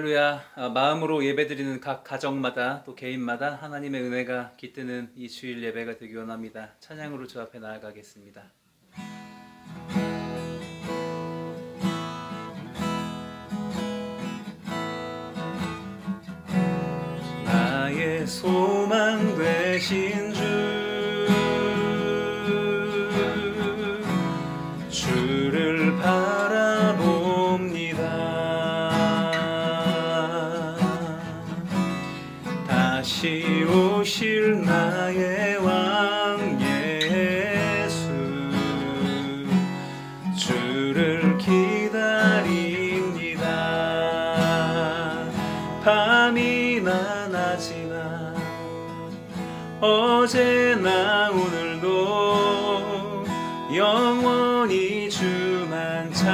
할렐루야. 마음으로 예배드리는 각 가정마다 또 개인마다 하나님의 은혜가 깃드는 이 주일 예배가 되기 원합니다. 찬양으로 주 앞에 나아가겠습니다. 나의 소망 되신 주를 바라봅니다. 다시 오실 나의 왕 예수, 주를 기다립니다. 밤이나 낮이나 어제나 오늘도 영원히 주만 찬양해.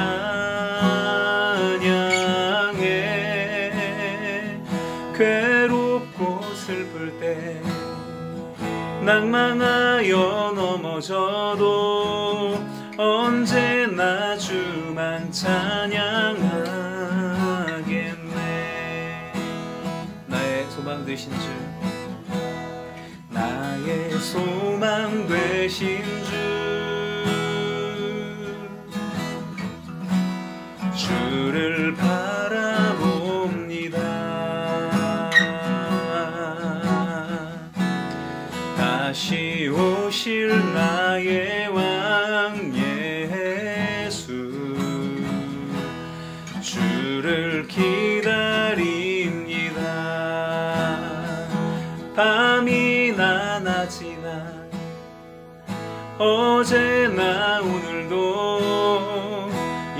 괴롭고 슬플 때 낭망하여 넘어져도 언제나 주만 찬양하겠네. 나의 소망 되신 주, 나의 소망 되신 주를 바라봅니다. 다시 오실 나의 왕 예수, 주를 기다립니다. 밤이나 낮이나 어제나 오늘도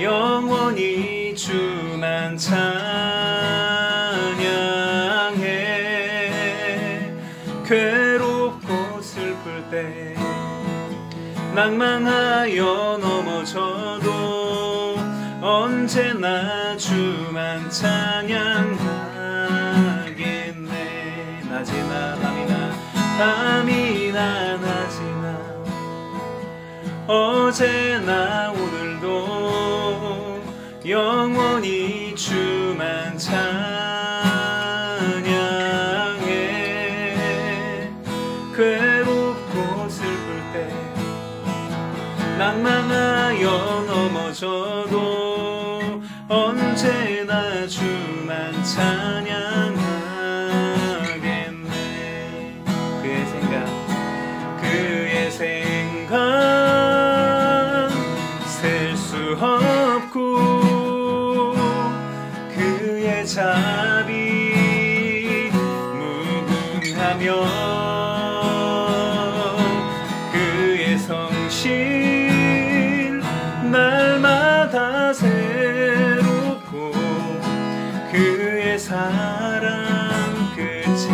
영원히 주만 찬양해. 괴롭고 슬플 때 낭망하여 넘어져도 언제나 주만 찬양하겠네. 낮이나 밤이나 낮이나 어제나 오늘도 영원히 주만 찬양해. 괴롭고 슬플 때 낭망하여 넘어져도 언제나 주만 찬양하겠네. 그의 생각 셀 수 없고 그의 자비 무궁하며 그의 성실 날마다 새롭고 그의 사랑 끝이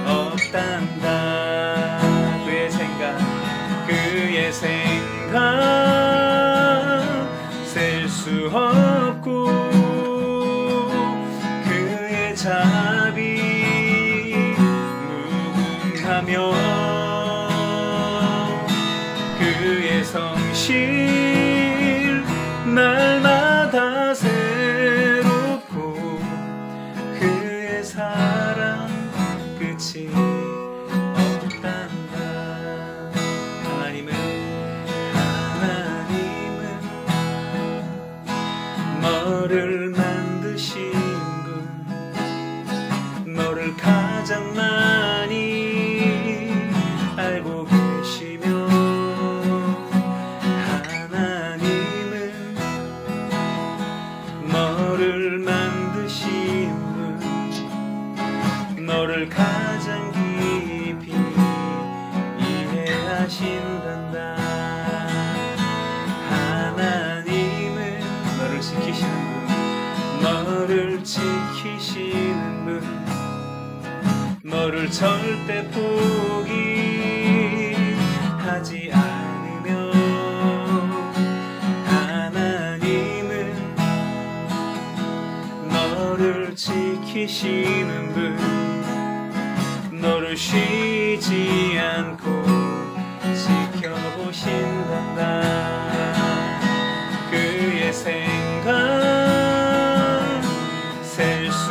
없단다. 그의 생각 셀 수 없고 그의 자비 무궁하며 그의 성실 날마다 새롭고 그의 사랑 끝이 없단다. 하나님은 너를 만드신 분, 너를 가장 많이 알고 계시며 하나님은 너를 만드신 분, 너를 가장 깊이 이해하신단다. 하나님은 너를 지키시는 분, 너를 지키시는 분, 너를 절대 포기하지 않으며 하나님은 너를 지키시는 분, 너를 쉬지 않고 지켜보신단다. 그의 생각 셀 수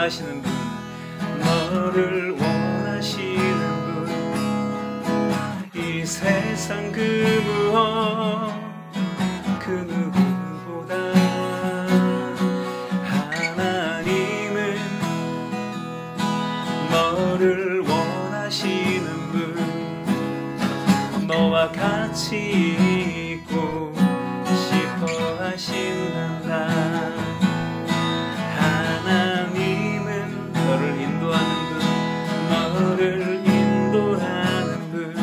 원하시는 분, 너를 원하시는 분, 이 세상 그 무엇 그 누구보다 하나님은 너를 원하시는 분, 너와 같이 있고 싶어 하신단다. 하나님은 너를 인도하는 분, 너를 인도하는 분,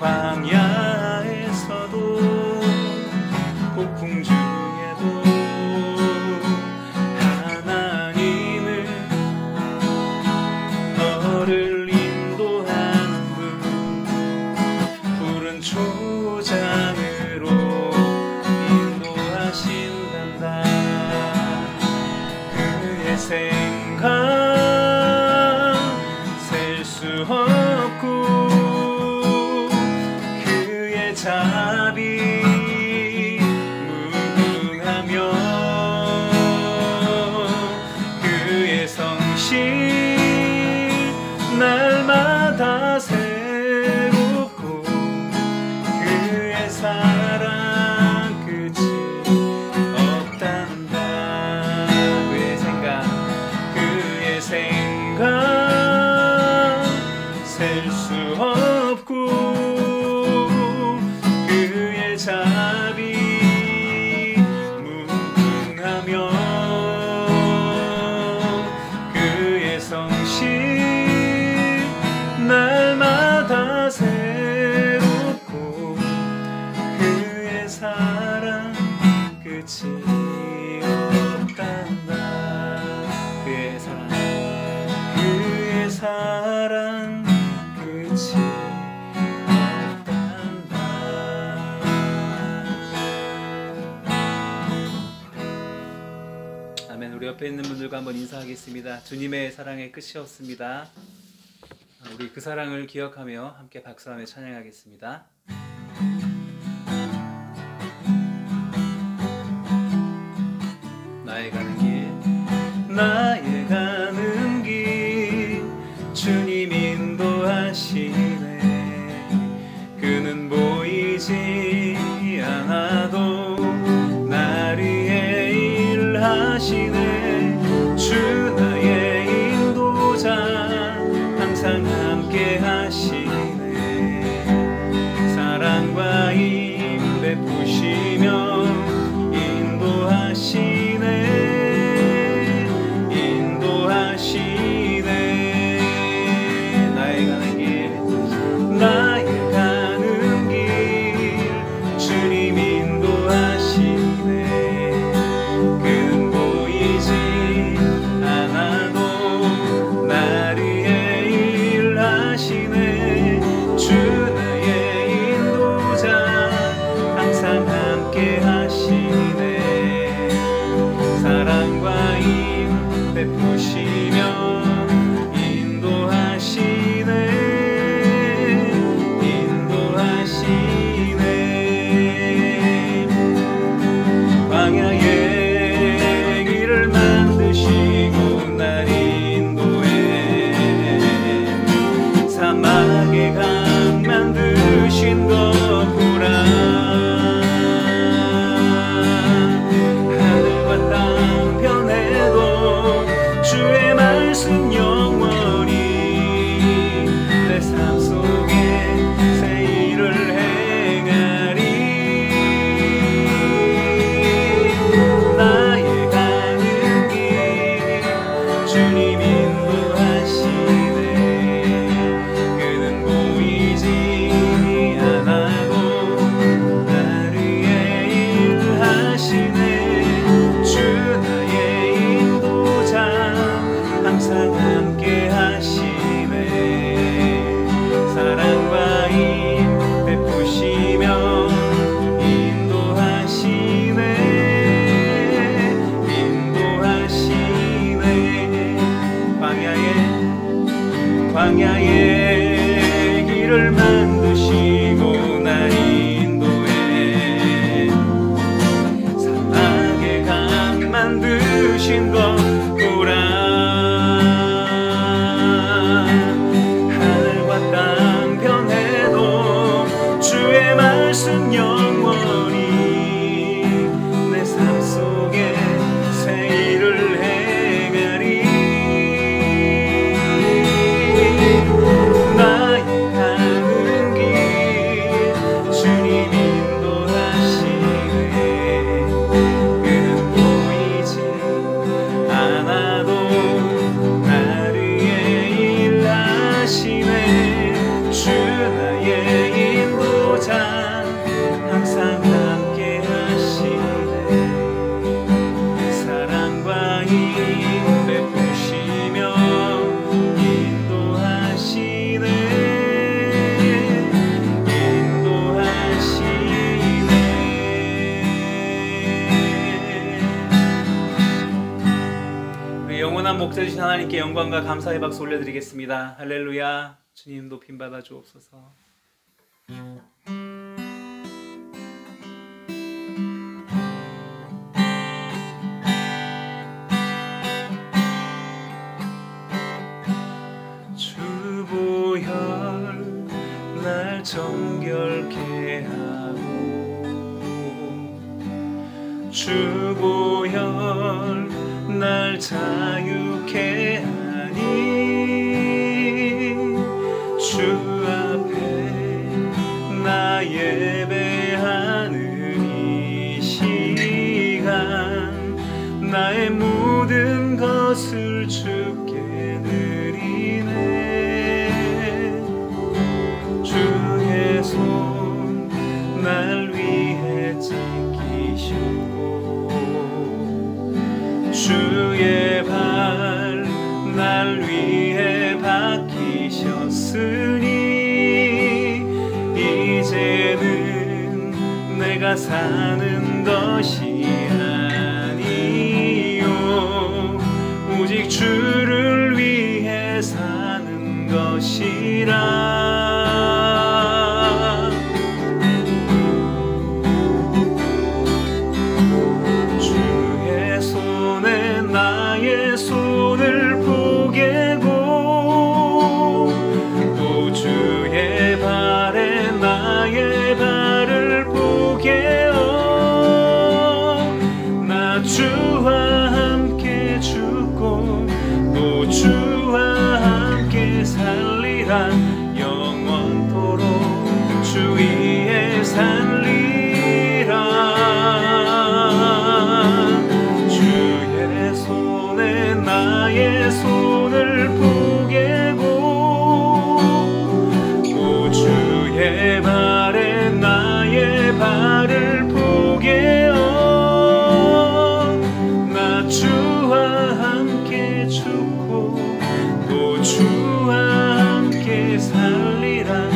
광야에서도 폭풍 중에도 하나님은 너를 인도하는 분, 푸른 초장으로 인도하신단다. 그의 생각 셀 수 없고 그의 자비 무궁하며 그의 성실 날마다 새롭고 그의 사랑 끝이 없단다. 그의 생각 셀 수 없고 그의 자비 무궁하며 그의 성실 날마다 새롭고 그의 사랑 끝이 없단다. 그의 사랑 끝이 없단다. 아멘. 우리 옆에 있는 분들과 한번 인사하겠습니다. 주님의 사랑의 끝이 없습니다. 우리 그 사랑을 기억하며 함께 박수하며 찬양하겠습니다. 나의 가는 길, 나의 가는 길 주님 인도하시네. 그는 보이지 않아도 날 위해 일하시네. 주 나의 인도자 항상 함께 하시네. 사랑과 힘 베푸시며 인도하시네. 나의 가는 길 주님 인도하시네. 그는 보이지 않아도 날 위해 일하시네. 주 나의 인도자 항상 함께 하시네. 사랑과 힘 베푸시며 광야의 길을 만드시고 날 인도해. 사막의 강 만드신 것 보라. 목자 주신 하나님께 영광과 감사의 박수 올려드리겠습니다. 할렐루야. 주님 높임 받아 주옵소서. 주보혈 날 정결케 하고 주보혈 날 자유케 하니 주 앞에 나 예배하는 이 시간 나의 모든 것을 주께 드리네. 주의 손 날 위해 찢기셨고 주의 발 날 위해 박히셨으니 이제는 내가 사는 것이 아니요 오직 주를 위해 사는 것이라. 주의 손에 나의 손을 포개고 또 주의 발에 나의 발을 포개어 나 주와 함께 죽고 또 주와 함께 살리라. 영원토록 주 위에 살리라. 주의 손에 나의 손을 포개고 또 주의 발에 나의 발을 포개어 나 주와 함께 죽고 또 주와 함께 살리라.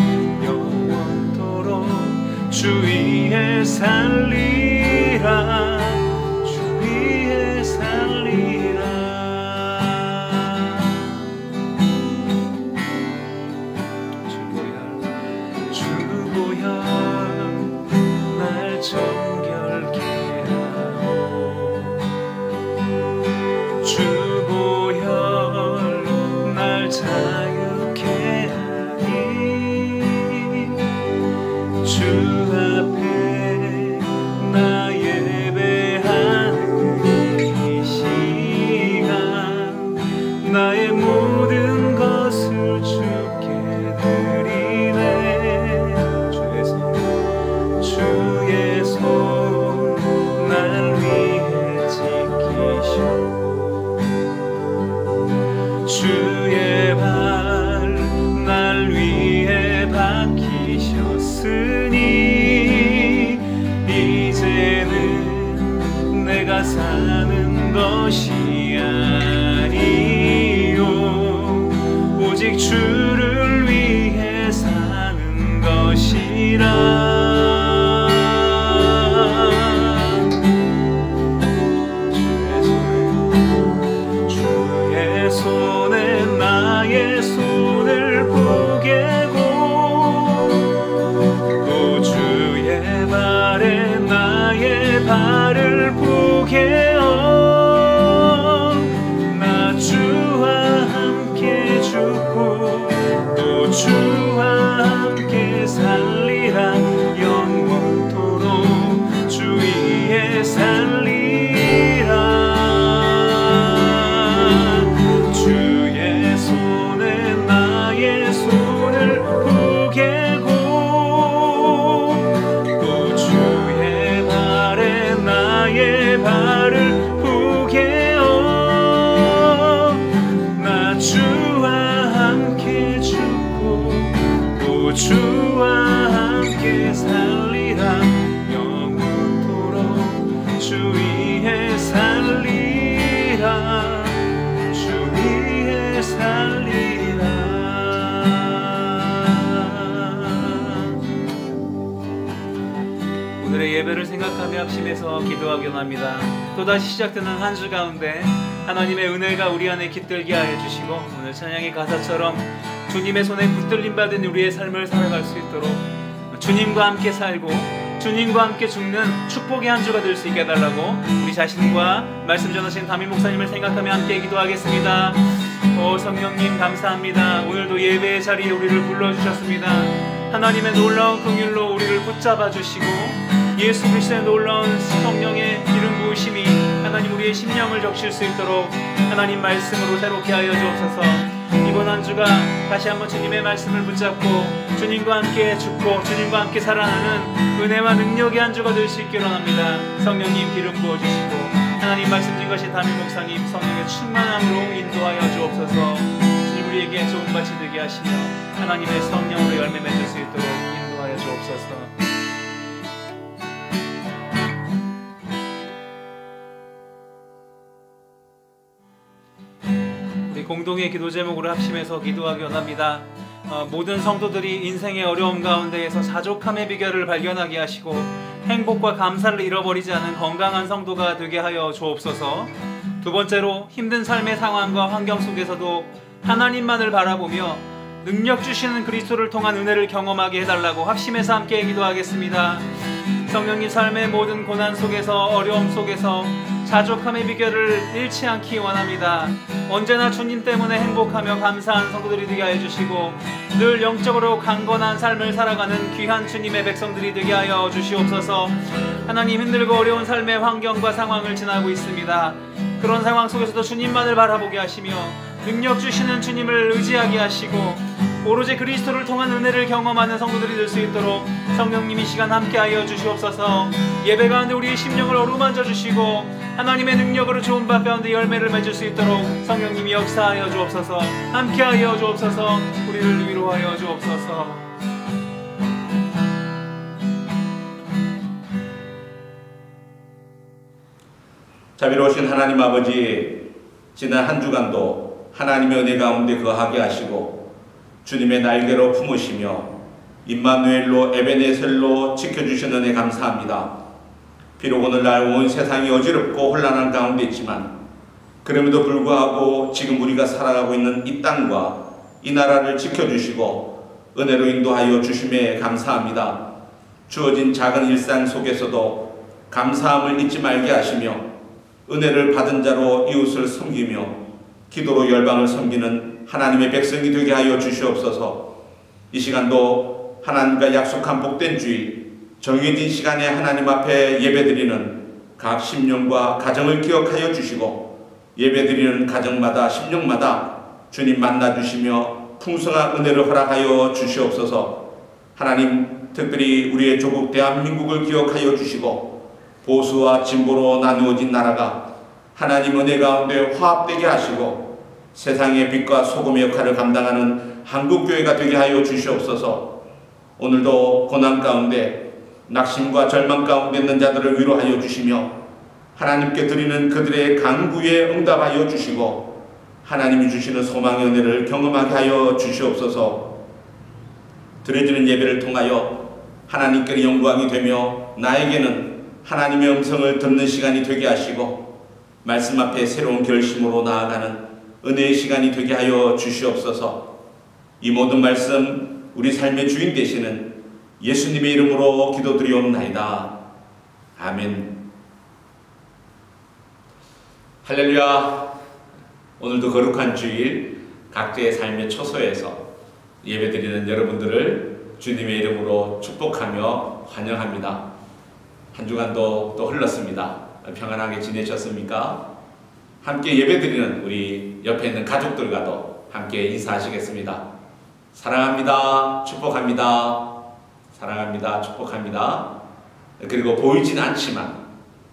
영원토록 주 위에 살리라. 주 위에 살리라. 주보혈 날 정결케 하고 주보혈 날 자유케 하니 주 앞에 나 예배하는 이 시간 나의 모든 것을 주께 드리네. 주의 손 날 위해 지키셨고 주의 발 날 위해 박히셨으니 이제는 내가 사는 것이 아니요 오직 주를 위해 사는 것이라. 주의 손에 나의 손을 포개고 또 주의 발에 나의 발을 포개어 나 주와 함께 죽고 또 주와 함께 살리라. 영원토록 주 위에 살리라. 주의 손에 나의 손을 포개고 또 주의 발에 나의 발을 포개어 나 주와 함께 죽고 또 주와 함께 살리라. 영원토록 주 위에 살리라. 주 위에 살리라. 오늘의 예배를 생각하며 합심해서 기도하기 원합니다. 또다시 시작되는 한 주 가운데 하나님의 은혜가 우리 안에 깃들게 하여 주시고 오늘 찬양의 가사처럼 주님의 손에 붙들림 받은 우리의 삶을 살아갈 수 있도록 주님과 함께 살고 주님과 함께 죽는 축복의 한 주가 될 수 있게 해달라고 우리 자신과 말씀 전하신 담임 목사님을 생각하며 함께 기도하겠습니다. 성령님 감사합니다. 오늘도 예배의 자리에 우리를 불러주셨습니다. 하나님의 놀라운 긍휼로 우리를 붙잡아 주시고 예수 그리스도의 놀라운 성령의 기름 부으심이 하나님 우리의 심령을 적실 수 있도록 하나님 말씀으로 새롭게 하여 주옵소서. 이번 한 주가 다시 한번 주님의 말씀을 붙잡고 주님과 함께 죽고 주님과 함께 살아나는 은혜와 능력의 한 주가 될 수 있기를 원합니다. 성령님 기름 부어주시고 하나님 말씀 주신 담임 목사님 성령의 충만함으로 인도하여 주옵소서. 주님 우리에게 좋은 밭이 되게 하시며 하나님의 성령으로 열매 맺을 수 있도록 인도하여 주옵소서. 공동의 기도 제목으로 합심해서 기도하기 원합니다. 모든 성도들이 인생의 어려움 가운데에서 자족함의 비결을 발견하게 하시고 행복과 감사를 잃어버리지 않은 건강한 성도가 되게 하여 주옵소서. 두 번째로 힘든 삶의 상황과 환경 속에서도 하나님만을 바라보며 능력 주시는 그리스도를 통한 은혜를 경험하게 해달라고 합심해서 함께 기도하겠습니다. 성령님 삶의 모든 고난 속에서 어려움 속에서 자족함의 비결을 잃지 않기 원합니다. 언제나 주님 때문에 행복하며 감사한 성도들이 되게 하여 주시고 늘 영적으로 강건한 삶을 살아가는 귀한 주님의 백성들이 되게 하여 주시옵소서. 하나님 힘들고 어려운 삶의 환경과 상황을 지나고 있습니다. 그런 상황 속에서도 주님만을 바라보게 하시며 능력 주시는 주님을 의지하게 하시고 오로지 그리스도를 통한 은혜를 경험하는 성도들이 될 수 있도록 성령님이 시간 함께하여 주시옵소서. 예배 가운데 우리의 심령을 어루만져 주시고 하나님의 능력으로 좋은 밭 가운데 열매를 맺을 수 있도록 성령님이 역사하여 주옵소서. 함께하여 주옵소서. 우리를 위로하여 주옵소서. 자비로우신 하나님 아버지, 지난 한 주간도 하나님의 은혜 가운데 거하게 하시고 주님의 날개로 품으시며 임마누엘로 에베네셀로 지켜주신 은혜 감사합니다. 비록 오늘날 온 세상이 어지럽고 혼란한 가운데 있지만 그럼에도 불구하고 지금 우리가 살아가고 있는 이 땅과 이 나라를 지켜주시고 은혜로 인도하여 주심에 감사합니다. 주어진 작은 일상 속에서도 감사함을 잊지 말게 하시며 은혜를 받은 자로 이웃을 섬기며 기도로 열방을 섬기는 하나님의 백성이 되게 하여 주시옵소서. 이 시간도 하나님과 약속한 복된 주일, 정해진 시간에 하나님 앞에 예배드리는 각 심령과 가정을 기억하여 주시고 예배드리는 가정마다 심령마다 주님 만나주시며 풍성한 은혜를 허락하여 주시옵소서. 하나님 특별히 우리의 조국 대한민국을 기억하여 주시고 보수와 진보로 나누어진 나라가 하나님 은혜 가운데 화합되게 하시고 세상의 빛과 소금의 역할을 감당하는 한국교회가 되게 하여 주시옵소서. 오늘도 고난 가운데 낙심과 절망 가운데 있는 자들을 위로하여 주시며 하나님께 드리는 그들의 간구에 응답하여 주시고 하나님이 주시는 소망의 은혜를 경험하게 하여 주시옵소서. 드려지는 예배를 통하여 하나님께 영광이 되며 나에게는 하나님의 음성을 듣는 시간이 되게 하시고 말씀 앞에 새로운 결심으로 나아가는 은혜의 시간이 되게 하여 주시옵소서. 이 모든 말씀 우리 삶의 주인 되시는 예수님의 이름으로 기도드리옵나이다. 아멘. 할렐루야. 오늘도 거룩한 주일 각자의 삶의 초소에서 예배드리는 여러분들을 주님의 이름으로 축복하며 환영합니다. 한 주간도 또 흘렀습니다. 평안하게 지내셨습니까? 함께 예배드리는 우리 옆에 있는 가족들과도 함께 인사하시겠습니다. 사랑합니다. 축복합니다. 사랑합니다. 축복합니다. 그리고 보이진 않지만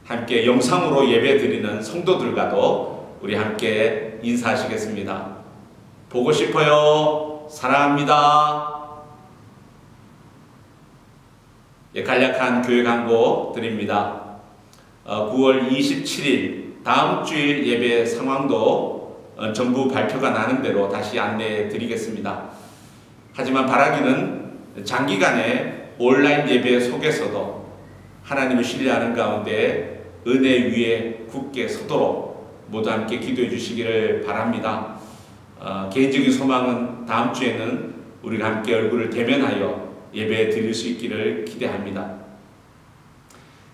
함께 영상으로 예배드리는 성도들과도 우리 함께 인사하시겠습니다. 보고 싶어요. 사랑합니다. 간략한 교회 광고 드립니다. 9월 27일 다음 주일 예배 상황도 정부 발표가 나는 대로 다시 안내해 드리겠습니다. 하지만 바라기는 장기간의 온라인 예배 속에서도 하나님을 신뢰하는 가운데 은혜 위에 굳게 서도록 모두 함께 기도해 주시기를 바랍니다. 개인적인 소망은 다음 주에는 우리가 함께 얼굴을 대면하여 예배 드릴 수 있기를 기대합니다.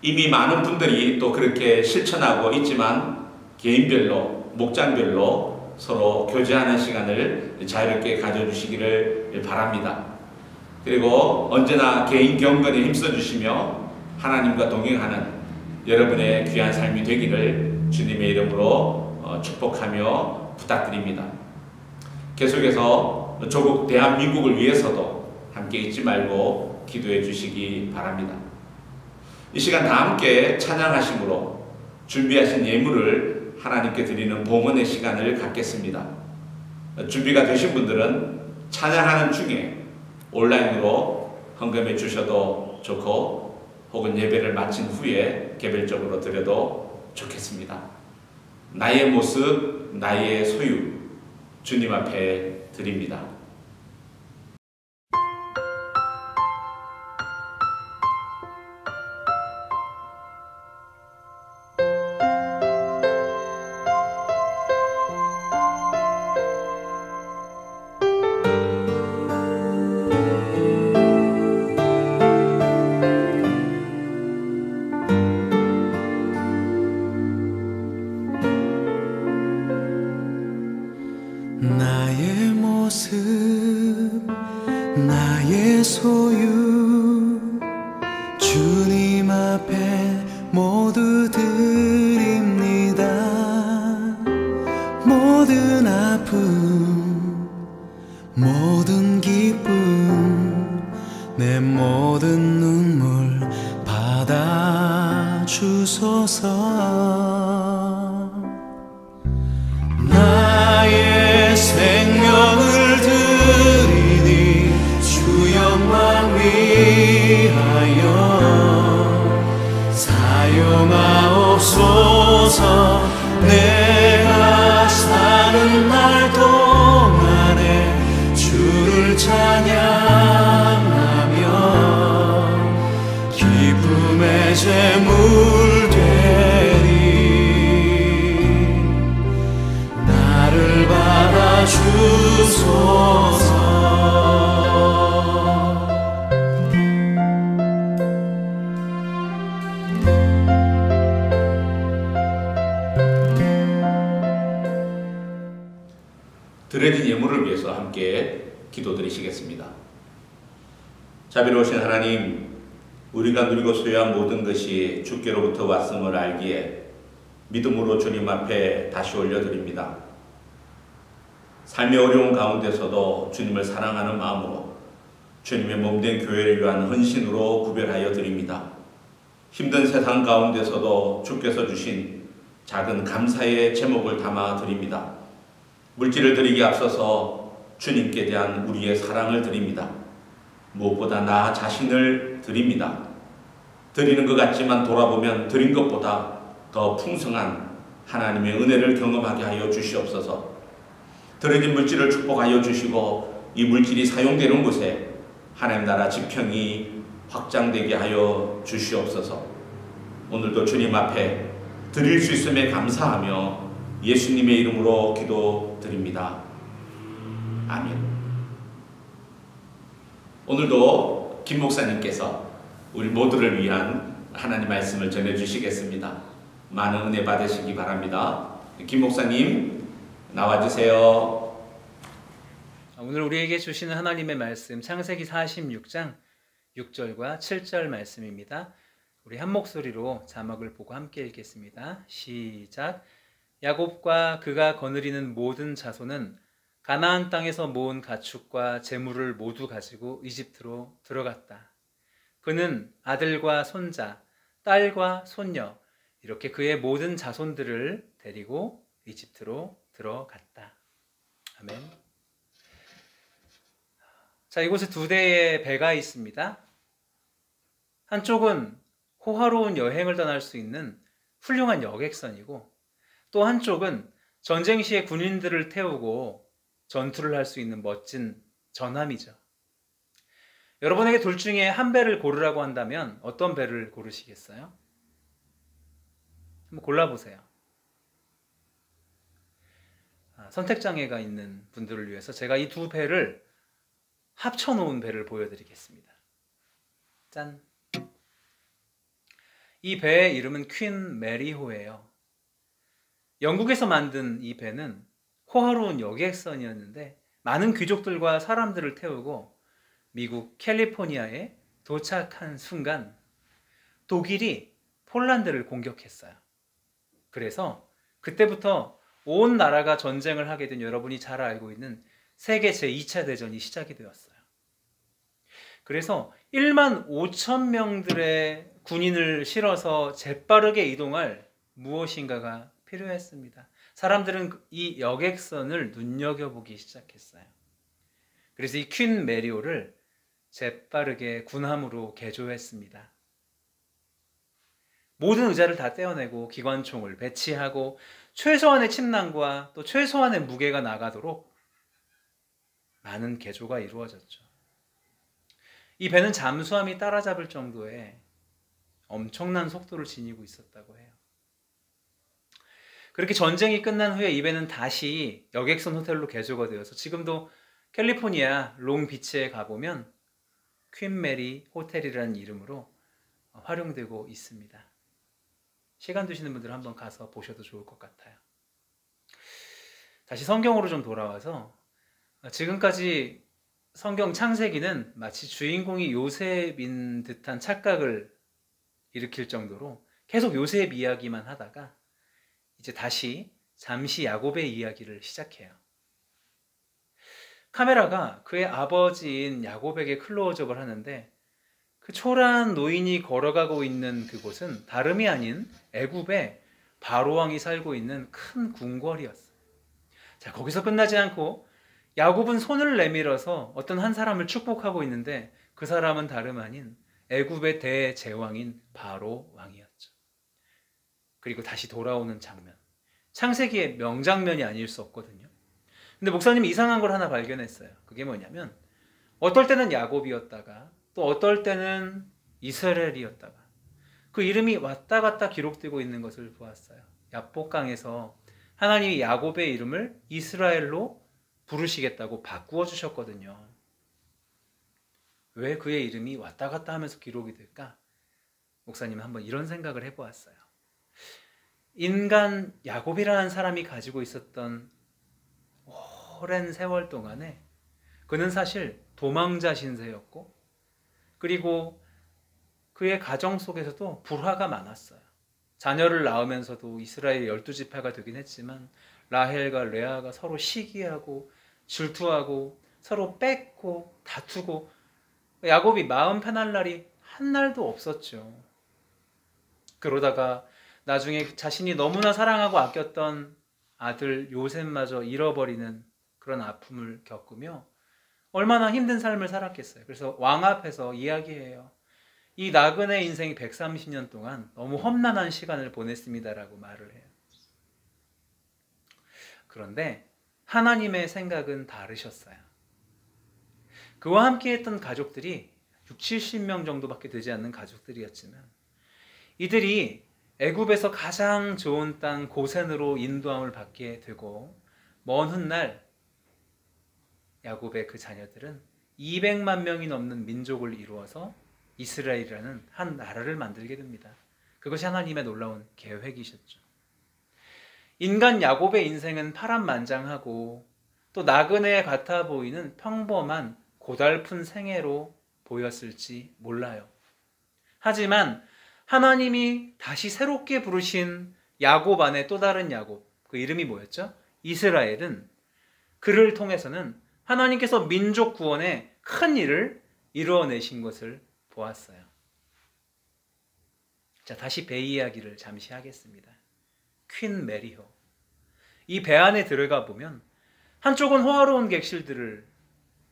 이미 많은 분들이 또 그렇게 실천하고 있지만 개인별로, 목장별로 서로 교제하는 시간을 자유롭게 가져주시기를 바랍니다. 그리고 언제나 개인 경건에 힘써주시며 하나님과 동행하는 여러분의 귀한 삶이 되기를 주님의 이름으로 축복하며 부탁드립니다. 계속해서 조국 대한민국을 위해서도 함께 잊지 말고 기도해 주시기 바랍니다. 이 시간 다 함께 찬양하심으로 준비하신 예물을 하나님께 드리는 봉헌의 시간을 갖겠습니다. 준비가 되신 분들은 찬양하는 중에 온라인으로 헌금해 주셔도 좋고 혹은 예배를 마친 후에 개별적으로 드려도 좋겠습니다. 나의 모습, 나의 소유 주님 앞에 드립니다. 나의 모습, 나의 소유 주님 앞에 모두 드립니다. 모든 아픔, 모든 기쁨, 내 모든 눈물 받아주소서. 나의 생명을 드리니 주 영광 위하여 사용하옵소서. 내가 사는 날 동안에 주를 찬양하며 기쁨의 제물 되리. 나를 받아주소서. 드려진 예물을 위해서 함께 기도드리시겠습니다. 자비로우신 하나님, 우리가 누리고 소유한 모든 것이 주께로부터 왔음을 알기에 믿음으로 주님 앞에 다시 올려드립니다. 삶의 어려운 가운데서도 주님을 사랑하는 마음으로 주님의 몸된 교회를 위한 헌신으로 구별하여 드립니다. 힘든 세상 가운데서도 주께서 주신 작은 감사의 제목을 담아 드립니다. 물질을 드리기 앞서서 주님께 대한 우리의 사랑을 드립니다. 무엇보다 나 자신을 드립니다. 드리는 것 같지만 돌아보면 드린 것보다 더 풍성한 하나님의 은혜를 경험하게 하여 주시옵소서. 드려진 물질을 축복하여 주시고 이 물질이 사용되는 곳에 하나님 나라 지평이 확장되게 하여 주시옵소서. 오늘도 주님 앞에 드릴 수 있음에 감사하며 예수님의 이름으로 기도드립니다. 아멘. 오늘도 김 목사님께서 우리 모두를 위한 하나님 말씀을 전해주시겠습니다. 많은 은혜 받으시기 바랍니다. 김 목사님 나와주세요. 오늘 우리에게 주시는 하나님의 말씀 창세기 46장 6절과 7절 말씀입니다. 우리 한 목소리로 자막을 보고 함께 읽겠습니다. 시작. 야곱과 그가 거느리는 모든 자손은 가나안 땅에서 모은 가축과 재물을 모두 가지고 이집트로 들어갔다. 그는 아들과 손자, 딸과 손녀 이렇게 그의 모든 자손들을 데리고 이집트로 들어갔다. 아멘. 자, 이곳에 두 대의 배가 있습니다. 한쪽은 호화로운 여행을 떠날 수 있는 훌륭한 여객선이고 또 한쪽은 전쟁 시에 군인들을 태우고 전투를 할 수 있는 멋진 전함이죠. 여러분에게 둘 중에 한 배를 고르라고 한다면 어떤 배를 고르시겠어요? 한번 골라보세요. 선택장애가 있는 분들을 위해서 제가 이 두 배를 합쳐놓은 배를 보여드리겠습니다. 짠! 이 배의 이름은 퀸 메리호예요. 영국에서 만든 이 배는 호화로운 여객선이었는데 많은 귀족들과 사람들을 태우고 미국 캘리포니아에 도착한 순간 독일이 폴란드를 공격했어요. 그래서 그때부터 온 나라가 전쟁을 하게 된 여러분이 잘 알고 있는 세계 제2차 대전이 시작이 되었어요. 그래서 1만 5천 명들의 군인을 실어서 재빠르게 이동할 무엇인가가 필요했습니다. 사람들은 이 여객선을 눈여겨보기 시작했어요. 그래서 이 퀸 메리오를 재빠르게 군함으로 개조했습니다. 모든 의자를 다 떼어내고 기관총을 배치하고 최소한의 침낭과 또 최소한의 무게가 나가도록 많은 개조가 이루어졌죠. 이 배는 잠수함이 따라잡을 정도의 엄청난 속도를 지니고 있었다고 해요. 그렇게 전쟁이 끝난 후에 이 배는 다시 여객선 호텔로 개조가 되어서 지금도 캘리포니아 롱비치에 가보면 퀸 메리 호텔이라는 이름으로 활용되고 있습니다. 시간 되시는 분들 한번 가서 보셔도 좋을 것 같아요. 다시 성경으로 좀 돌아와서 지금까지 성경 창세기는 마치 주인공이 요셉인 듯한 착각을 일으킬 정도로 계속 요셉 이야기만 하다가 이제 다시 잠시 야곱의 이야기를 시작해요. 카메라가 그의 아버지인 야곱에게 클로즈업을 하는데 그 초라한 노인이 걸어가고 있는 그곳은 다름이 아닌 애굽의 바로왕이 살고 있는 큰 궁궐이었어요. 자, 거기서 끝나지 않고 야곱은 손을 내밀어서 어떤 한 사람을 축복하고 있는데 그 사람은 다름 아닌 애굽의 대제왕인 바로 왕이었죠. 그리고 다시 돌아오는 장면. 창세기의 명장면이 아닐 수 없거든요. 근데 목사님이 이상한 걸 하나 발견했어요. 그게 뭐냐면 어떨 때는 야곱이었다가 또 어떨 때는 이스라엘이었다가 그 이름이 왔다 갔다 기록되고 있는 것을 보았어요. 야복강에서 하나님이 야곱의 이름을 이스라엘로 부르시겠다고 바꾸어 주셨거든요. 왜 그의 이름이 왔다 갔다 하면서 기록이 될까? 목사님은 한번 이런 생각을 해보았어요. 인간 야곱이라는 사람이 가지고 있었던 오랜 세월 동안에 그는 사실 도망자 신세였고 그리고 그의 가정 속에서도 불화가 많았어요. 자녀를 낳으면서도 이스라엘 12지파가 되긴 했지만 라헬과 레아가 서로 시기하고 질투하고 서로 뺏고 다투고 야곱이 마음 편할 날이 한 날도 없었죠. 그러다가 나중에 자신이 너무나 사랑하고 아꼈던 아들 요셉마저 잃어버리는 그런 아픔을 겪으며 얼마나 힘든 삶을 살았겠어요. 그래서 왕 앞에서 이야기해요. 이 나그네 인생이 130년 동안 너무 험난한 시간을 보냈습니다라고 말을 해요. 그런데 하나님의 생각은 다르셨어요. 그와 함께 했던 가족들이 60-70명 정도밖에 되지 않는 가족들이었지만 이들이 애굽에서 가장 좋은 땅 고센으로 인도함을 받게 되고 먼 훗날 야곱의 그 자녀들은 200만 명이 넘는 민족을 이루어서 이스라엘이라는 한 나라를 만들게 됩니다. 그것이 하나님의 놀라운 계획이셨죠. 인간 야곱의 인생은 파란만장하고 또 나그네 같아 보이는 평범한 고달픈 생애로 보였을지 몰라요. 하지만 하나님이 다시 새롭게 부르신 야곱 안에 또 다른 야곱, 그 이름이 뭐였죠? 이스라엘은 그를 통해서는 하나님께서 민족 구원에 큰 일을 이루어내신 것을 보았어요. 자, 다시 배 이야기를 잠시 하겠습니다. 퀸 메리호. 이 배 안에 들어가 보면 한쪽은 호화로운 객실들을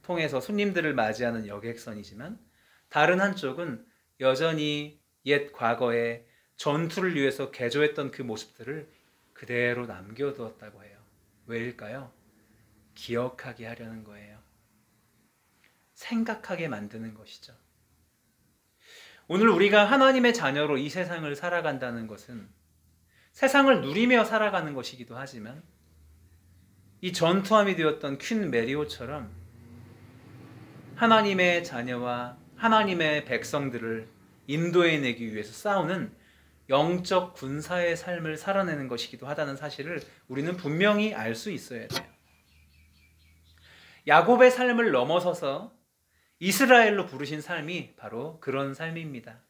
통해서 손님들을 맞이하는 여객선이지만 다른 한쪽은 여전히 옛 과거에 전투를 위해서 개조했던 그 모습들을 그대로 남겨두었다고 해요. 왜일까요? 기억하게 하려는 거예요. 생각하게 만드는 것이죠. 오늘 우리가 하나님의 자녀로 이 세상을 살아간다는 것은 세상을 누리며 살아가는 것이기도 하지만 이 전투함이 되었던 퀸 메리오처럼 하나님의 자녀와 하나님의 백성들을 인도해내기 위해서 싸우는 영적 군사의 삶을 살아내는 것이기도 하다는 사실을 우리는 분명히 알 수 있어야 돼요. 야곱의 삶을 넘어서서 이스라엘로 부르신 삶이 바로 그런 삶입니다.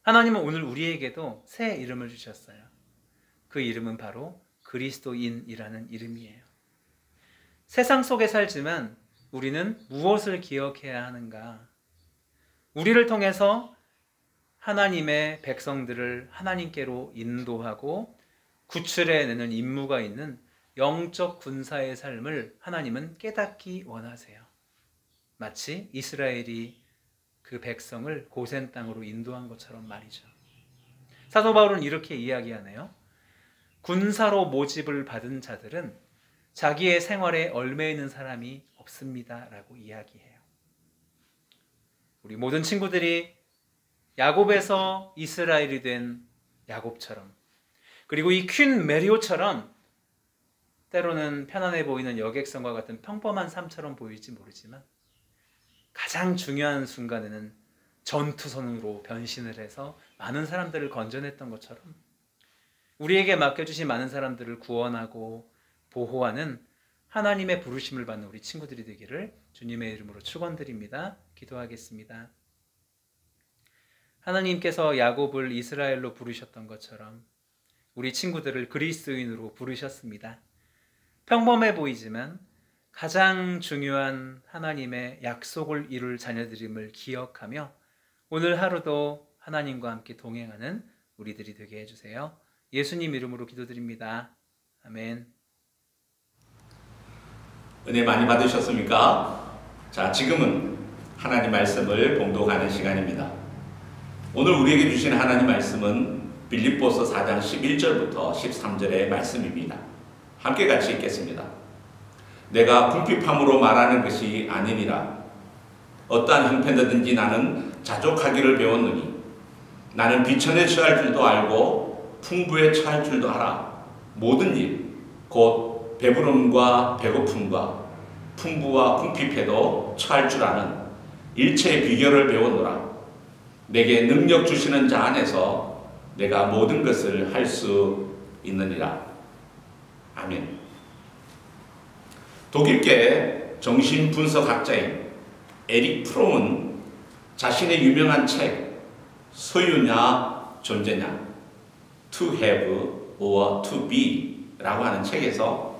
하나님은 오늘 우리에게도 새 이름을 주셨어요. 그 이름은 바로 그리스도인이라는 이름이에요. 세상 속에 살지만 우리는 무엇을 기억해야 하는가? 우리를 통해서 하나님의 백성들을 하나님께로 인도하고 구출해내는 임무가 있는 영적 군사의 삶을 하나님은 깨닫기 원하세요. 마치 이스라엘이 그 백성을 고센 땅으로 인도한 것처럼 말이죠. 사도 바울은 이렇게 이야기하네요. 군사로 모집을 받은 자들은 자기의 생활에 얽매 있는 사람이 없습니다 라고 이야기해요. 우리 모든 친구들이 야곱에서 이스라엘이 된 야곱처럼, 그리고 이 퀸 메리오처럼 때로는 편안해 보이는 여객선과 같은 평범한 삶처럼 보일지 모르지만 가장 중요한 순간에는 전투선으로 변신을 해서 많은 사람들을 건져냈던 것처럼 우리에게 맡겨주신 많은 사람들을 구원하고 보호하는 하나님의 부르심을 받는 우리 친구들이 되기를 주님의 이름으로 축원드립니다. 기도하겠습니다. 하나님께서 야곱을 이스라엘로 부르셨던 것처럼 우리 친구들을 그리스도인으로 부르셨습니다. 평범해 보이지만 가장 중요한 하나님의 약속을 이룰 자녀들임을 기억하며 오늘 하루도 하나님과 함께 동행하는 우리들이 되게 해주세요. 예수님 이름으로 기도드립니다. 아멘. 은혜 많이 받으셨습니까? 자, 지금은 하나님 말씀을 봉독하는 시간입니다. 오늘 우리에게 주신 하나님 말씀은 빌립보서 4장 11절부터 13절의 말씀입니다. 함께 같이 읽겠습니다. 내가 궁핍함으로 말하는 것이 아니니라. 어떠한 형편이든지 나는 자족하기를 배웠느니 나는 비천에 처할 줄도 알고 풍부에 처할 줄도 알아. 모든 일, 곧 배부름과 배고픔과 풍부와 궁핍에도 처할 줄 아는 일체의 비결을 배웠노라. 내게 능력 주시는 자 안에서 내가 모든 것을 할 수 있느니라. 아멘. 독일계 정신분석학자인 에릭 프롬은 자신의 유명한 책 소유냐 존재냐 To have or to be 라고 하는 책에서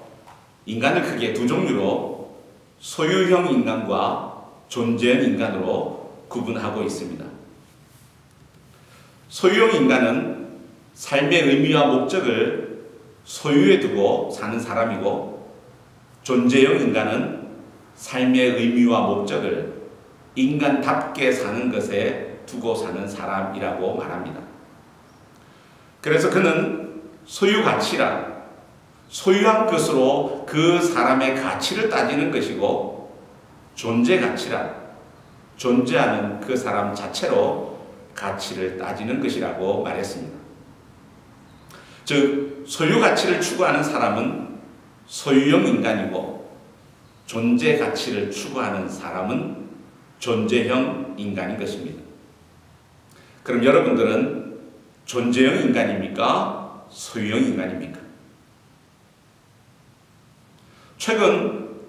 인간을 크게 두 종류로 소유형 인간과 존재형 인간으로 구분하고 있습니다. 소유형 인간은 삶의 의미와 목적을 소유에 두고 사는 사람이고, 존재형 인간은 삶의 의미와 목적을 인간답게 사는 것에 두고 사는 사람이라고 말합니다. 그래서 그는 소유 가치란 소유한 것으로 그 사람의 가치를 따지는 것이고, 존재 가치란 존재하는 그 사람 자체로 가치를 따지는 것이라고 말했습니다. 즉, 소유 가치를 추구하는 사람은 소유형 인간이고, 존재 가치를 추구하는 사람은 존재형 인간인 것입니다. 그럼 여러분들은 존재형 인간입니까? 소유형 인간입니까? 최근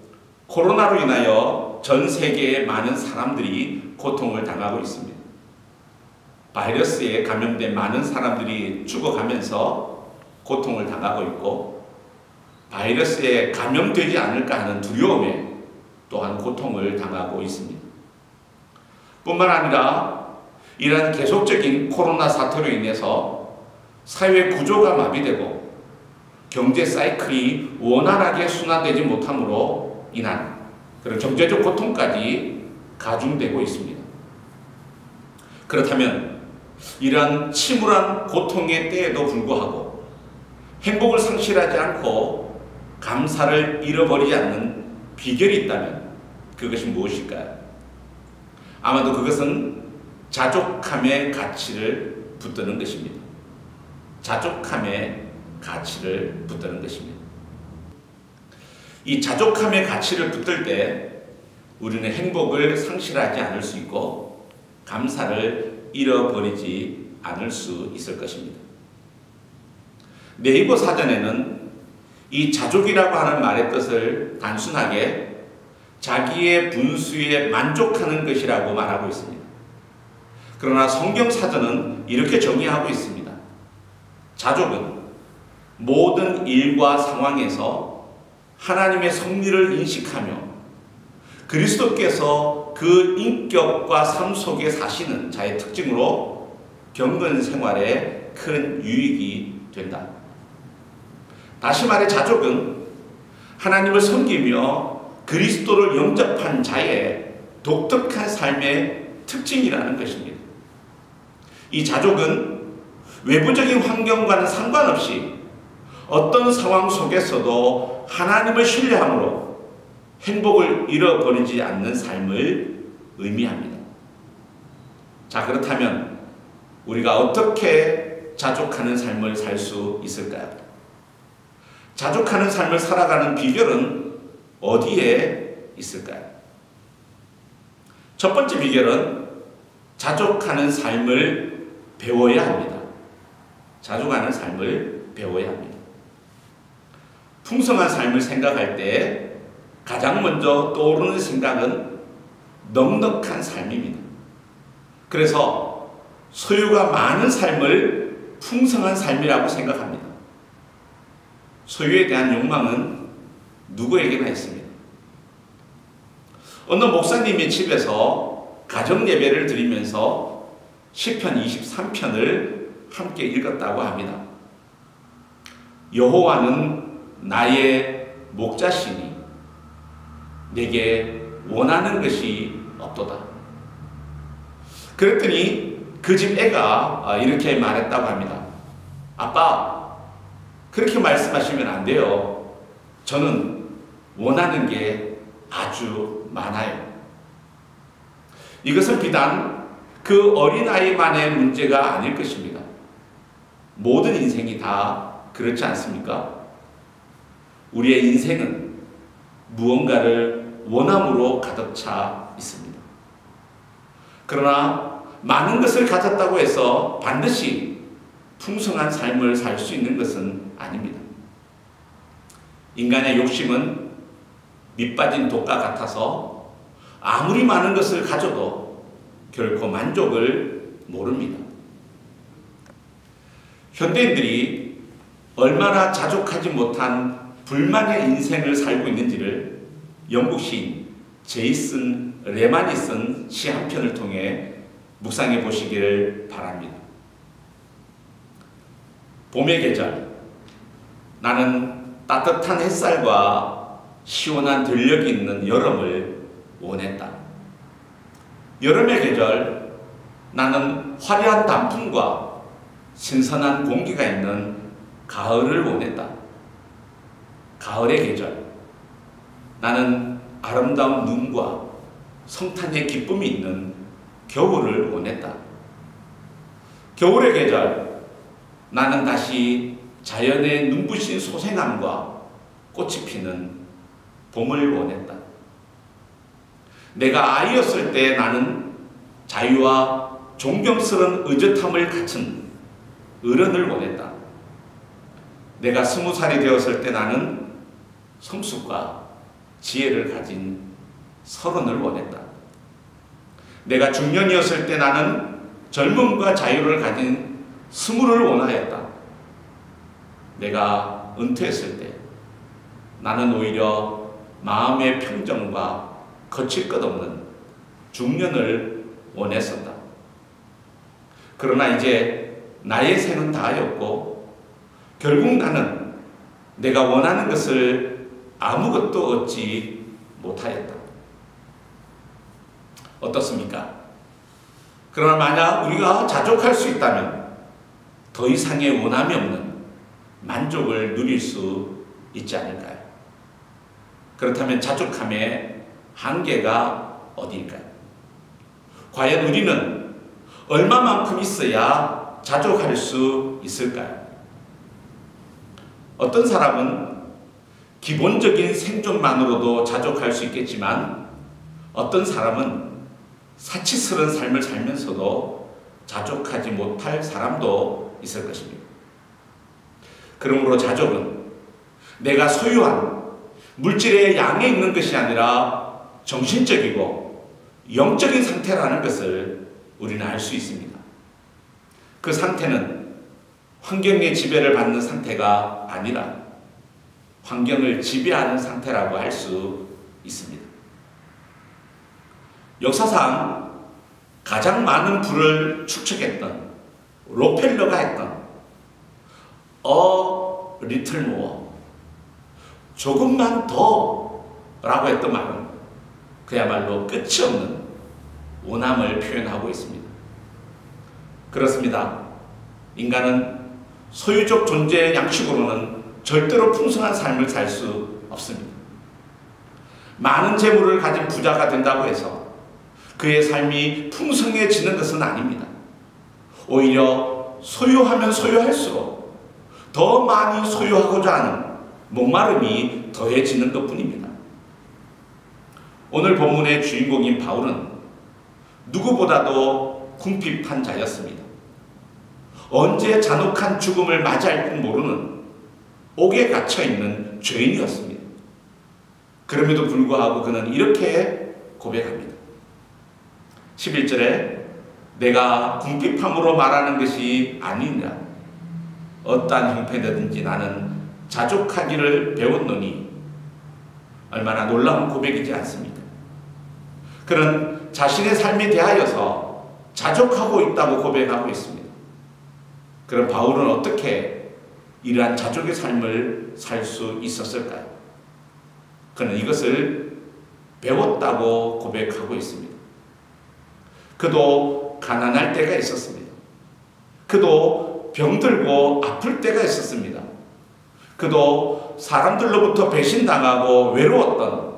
코로나로 인하여 전 세계의 많은 사람들이 고통을 당하고 있습니다. 바이러스에 감염된 많은 사람들이 죽어가면서 고통을 당하고 있고, 바이러스에 감염되지 않을까 하는 두려움에 또한 고통을 당하고 있습니다. 뿐만 아니라 이러한 계속적인 코로나 사태로 인해서 사회 구조가 마비되고 경제 사이클이 원활하게 순환되지 못함으로 인한 그런 경제적 고통까지 가중되고 있습니다. 그렇다면 이러한 침울한 고통의 때에도 불구하고 행복을 상실하지 않고 감사를 잃어버리지 않는 비결이 있다면 그것이 무엇일까요? 아마도 그것은 자족함의 가치를 붙드는 것입니다. 자족함의 가치를 붙드는 것입니다. 이 자족함의 가치를 붙들 때 우리는 행복을 상실하지 않을 수 있고 감사를 잃어버리지 않을 수 있을 것입니다. 네이버 사전에는 이 자족이라고 하는 말의 뜻을 단순하게 자기의 분수에 만족하는 것이라고 말하고 있습니다. 그러나 성경 사전은 이렇게 정의하고 있습니다. 자족은 모든 일과 상황에서 하나님의 섭리를 인식하며 그리스도께서 그 인격과 삶 속에 사시는 자의 특징으로 경건 생활에 큰 유익이 된다. 다시 말해 자족은 하나님을 섬기며 그리스도를 영접한 자의 독특한 삶의 특징이라는 것입니다. 이 자족은 외부적인 환경과는 상관없이 어떤 상황 속에서도 하나님을 신뢰함으로 행복을 잃어버리지 않는 삶을 의미합니다. 자, 그렇다면 우리가 어떻게 자족하는 삶을 살 수 있을까요? 자족하는 삶을 살아가는 비결은 어디에 있을까요? 첫 번째 비결은 자족하는 삶을 배워야 합니다. 자족하는 삶을 배워야 합니다. 풍성한 삶을 생각할 때 가장 먼저 떠오르는 생각은 넉넉한 삶입니다. 그래서 소유가 많은 삶을 풍성한 삶이라고 생각합니다. 소유에 대한 욕망은 누구에게나 있습니다. 어느 목사님의 집에서 가정 예배를 드리면서 시편 23편을 함께 읽었다고 합니다. 여호와는 나의 목자시니 내게 원하는 것이 없도다. 그랬더니 그 집 애가 이렇게 말했다고 합니다. 아빠, 그렇게 말씀하시면 안 돼요. 저는 원하는 게 아주 많아요. 이것은 비단 그 어린아이만의 문제가 아닐 것입니다. 모든 인생이 다 그렇지 않습니까? 우리의 인생은 무언가를 원함으로 가득 차 있습니다. 그러나 많은 것을 가졌다고 해서 반드시 풍성한 삶을 살 수 있는 것은 아닙니다. 인간의 욕심은 밑빠진 독과 같아서 아무리 많은 것을 가져도 결코 만족을 모릅니다. 현대인들이 얼마나 자족하지 못한 불만의 인생을 살고 있는지를 영국 시인 제이슨 레만이 쓴 시 한 편을 통해 묵상해 보시기를 바랍니다. 봄의 계절, 나는 따뜻한 햇살과 시원한 들녘이 있는 여름을 원했다. 여름의 계절, 나는 화려한 단풍과 신선한 공기가 있는 가을을 원했다. 가을의 계절, 나는 아름다운 눈과 성탄의 기쁨이 있는 겨울을 원했다. 겨울의 계절, 나는 다시 자연의 눈부신 소생함과 꽃이 피는 봄을 원했다. 내가 아이였을 때 나는 자유와 존경스러운 의젓함을 갖춘 어른을 원했다. 내가 20살이 되었을 때 나는 성숙과 지혜를 가진 서른을 원했다. 내가 중년이었을 때 나는 젊음과 자유를 가진 20을 원하였다. 내가 은퇴했을 때 나는 오히려 마음의 평정과 거칠 것 없는 중년을 원했었다. 그러나 이제 나의 생은 다하였고 결국 나는 내가 원하는 것을 아무것도 얻지 못하였다. 어떻습니까? 그러나 만약 우리가 자족할 수 있다면 더 이상의 원함이 없는 만족을 누릴 수 있지 않을까요? 그렇다면 자족함의 한계가 어디일까요? 과연 우리는 얼마만큼 있어야 자족할 수 있을까요? 어떤 사람은 기본적인 생존만으로도 자족할 수 있겠지만 어떤 사람은 사치스러운 삶을 살면서도 자족하지 못할 사람도 있을 것입니다. 그러므로 자족은 내가 소유한 물질의 양에 있는 것이 아니라 정신적이고 영적인 상태라는 것을 우리는 알 수 있습니다. 그 상태는 환경의 지배를 받는 상태가 아니라 환경을 지배하는 상태라고 할 수 있습니다. 역사상 가장 많은 부를 축적했던 록펠러가 했던 A little more, 조금만 더 라고 했던 말은 그야말로 끝이 없는 원함을 표현하고 있습니다. 그렇습니다. 인간은 소유적 존재의 양식으로는 절대로 풍성한 삶을 살 수 없습니다. 많은 재물을 가진 부자가 된다고 해서 그의 삶이 풍성해지는 것은 아닙니다. 오히려 소유하면 소유할수록 더 많이 소유하고자 하는 목마름이 더해지는 것뿐입니다. 오늘 본문의 주인공인 바울은 누구보다도 궁핍한 자였습니다. 언제 잔혹한 죽음을 맞이할 줄 모르는 옥에 갇혀있는 죄인이었습니다. 그럼에도 불구하고 그는 이렇게 고백합니다. 11절에 내가 궁핍함으로 말하는 것이 아니니라. 어떠한 형편이든지 나는 자족하기를 배웠노니. 얼마나 놀라운 고백이지 않습니까? 그는 자신의 삶에 대하여서 자족하고 있다고 고백하고 있습니다. 그럼 바울은 어떻게 이러한 자족의 삶을 살 수 있었을까요? 그는 이것을 배웠다고 고백하고 있습니다. 그도 가난할 때가 있었습니다. 그도 병들고 아플 때가 있었습니다. 그도 사람들로부터 배신당하고 외로웠던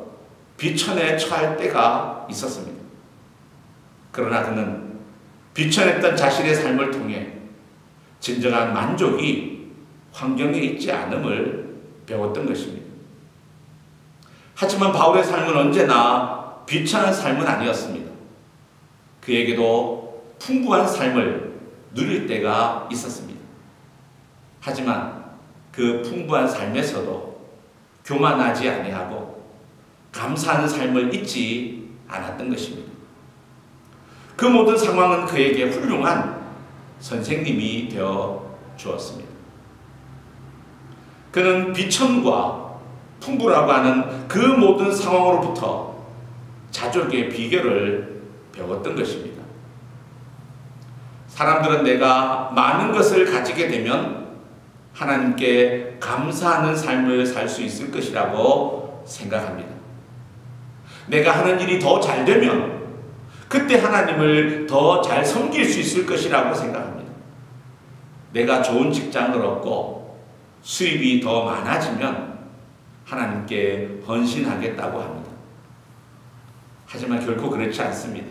비천에 처할 때가 있었습니다. 그러나 그는 비천했던 자신의 삶을 통해 진정한 만족이 환경에 있지 않음을 배웠던 것입니다. 하지만 바울의 삶은 언제나 비천한 삶은 아니었습니다. 그에게도 풍부한 삶을 누릴 때가 있었습니다. 하지만 그 풍부한 삶에서도 교만하지 아니하고 감사하는 삶을 잊지 않았던 것입니다. 그 모든 상황은 그에게 훌륭한 선생님이 되어 주었습니다. 그는 비천과 풍부라고 하는 그 모든 상황으로부터 자족의 비결을 배웠던 것입니다. 사람들은 내가 많은 것을 가지게 되면 하나님께 감사하는 삶을 살 수 있을 것이라고 생각합니다. 내가 하는 일이 더 잘 되면 그때 하나님을 더 잘 섬길 수 있을 것이라고 생각합니다. 내가 좋은 직장을 얻고 수입이 더 많아지면 하나님께 헌신하겠다고 합니다. 하지만 결코 그렇지 않습니다.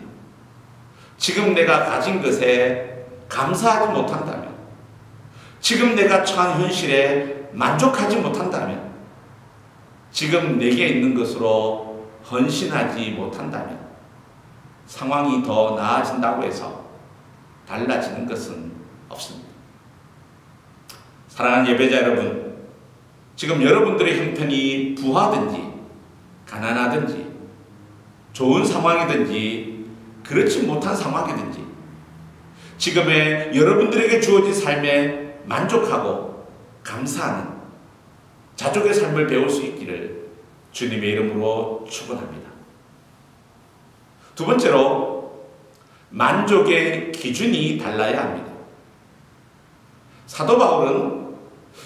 지금 내가 가진 것에 감사하지 못한다면, 지금 내가 처한 현실에 만족하지 못한다면, 지금 내게 있는 것으로 헌신하지 못한다면 상황이 더 나아진다고 해서 달라지는 것은 없습니다. 사랑하는 예배자 여러분, 지금 여러분들의 형편이 부하든지 가난하든지 좋은 상황이든지 그렇지 못한 상황이든지 지금의 여러분들에게 주어진 삶에 만족하고 감사하는 자족의 삶을 배울 수 있기를 주님의 이름으로 축원합니다. 두 번째로, 만족의 기준이 달라야 합니다. 사도 바울은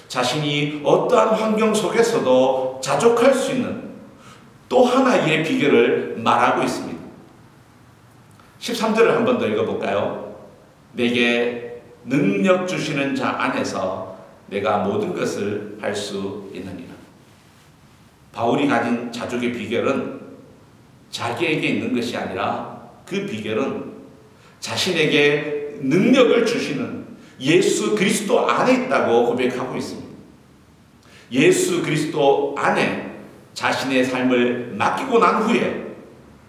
자신이 어떠한 환경 속에서도 자족할 수 있는 또 하나의 비결을 말하고 있습니다. 13절을 한 번 더 읽어볼까요? 내게 능력 주시는 자 안에서 내가 모든 것을 할 수 있느니라. 바울이 가진 자족의 비결은 자기에게 있는 것이 아니라 그 비결은 자신에게 능력을 주시는 예수 그리스도 안에 있다고 고백하고 있습니다. 예수 그리스도 안에 자신의 삶을 맡기고 난 후에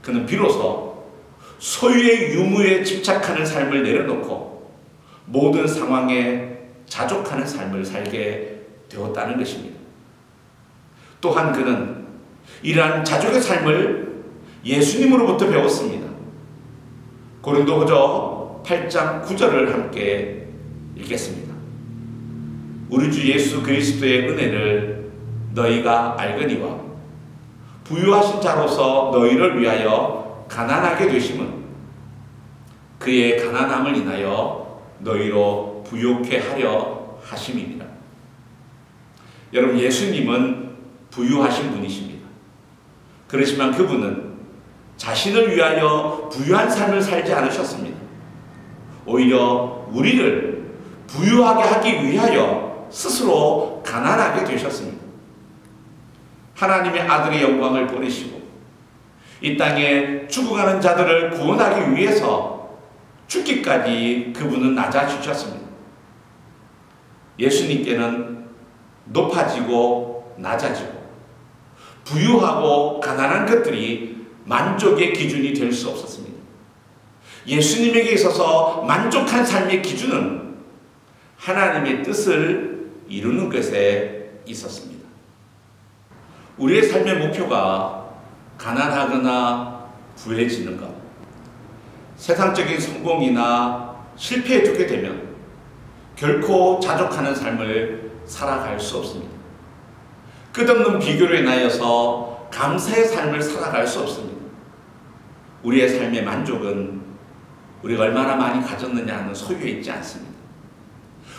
그는 비로소 소유의 유무에 집착하는 삶을 내려놓고 모든 상황에 자족하는 삶을 살게 되었다는 것입니다. 또한 그는 이러한 자족의 삶을 예수님으로부터 배웠습니다. 고린도후서 8장 9절을 함께 읽겠습니다. 우리 주 예수 그리스도의 은혜를 너희가 알거니와 부유하신 자로서 너희를 위하여 가난하게 되심은 그의 가난함을 인하여 너희로 부유케 하려 하심이니라. 여러분, 예수님은 부유하신 분이십니다. 그렇지만 그분은 자신을 위하여 부유한 삶을 살지 않으셨습니다. 오히려 우리를 부유하게 하기 위하여 스스로 가난하게 되셨습니다. 하나님의 아들의 영광을 보내시고 이 땅에 죽어가는 자들을 구원하기 위해서 죽기까지 그분은 낮아지셨습니다. 예수님께는 높아지고 낮아지고 부유하고 가난한 것들이 만족의 기준이 될 수 없었습니다. 예수님에게 있어서 만족한 삶의 기준은 하나님의 뜻을 이루는 것에 있었습니다. 우리의 삶의 목표가 가난하거나 부해지는 것, 세상적인 성공이나 실패에 두게 되면 결코 자족하는 삶을 살아갈 수 없습니다. 끝없는 비교로 인하여서 감사의 삶을 살아갈 수 없습니다. 우리의 삶의 만족은 우리가 얼마나 많이 가졌느냐 하는 소유에 있지 않습니다.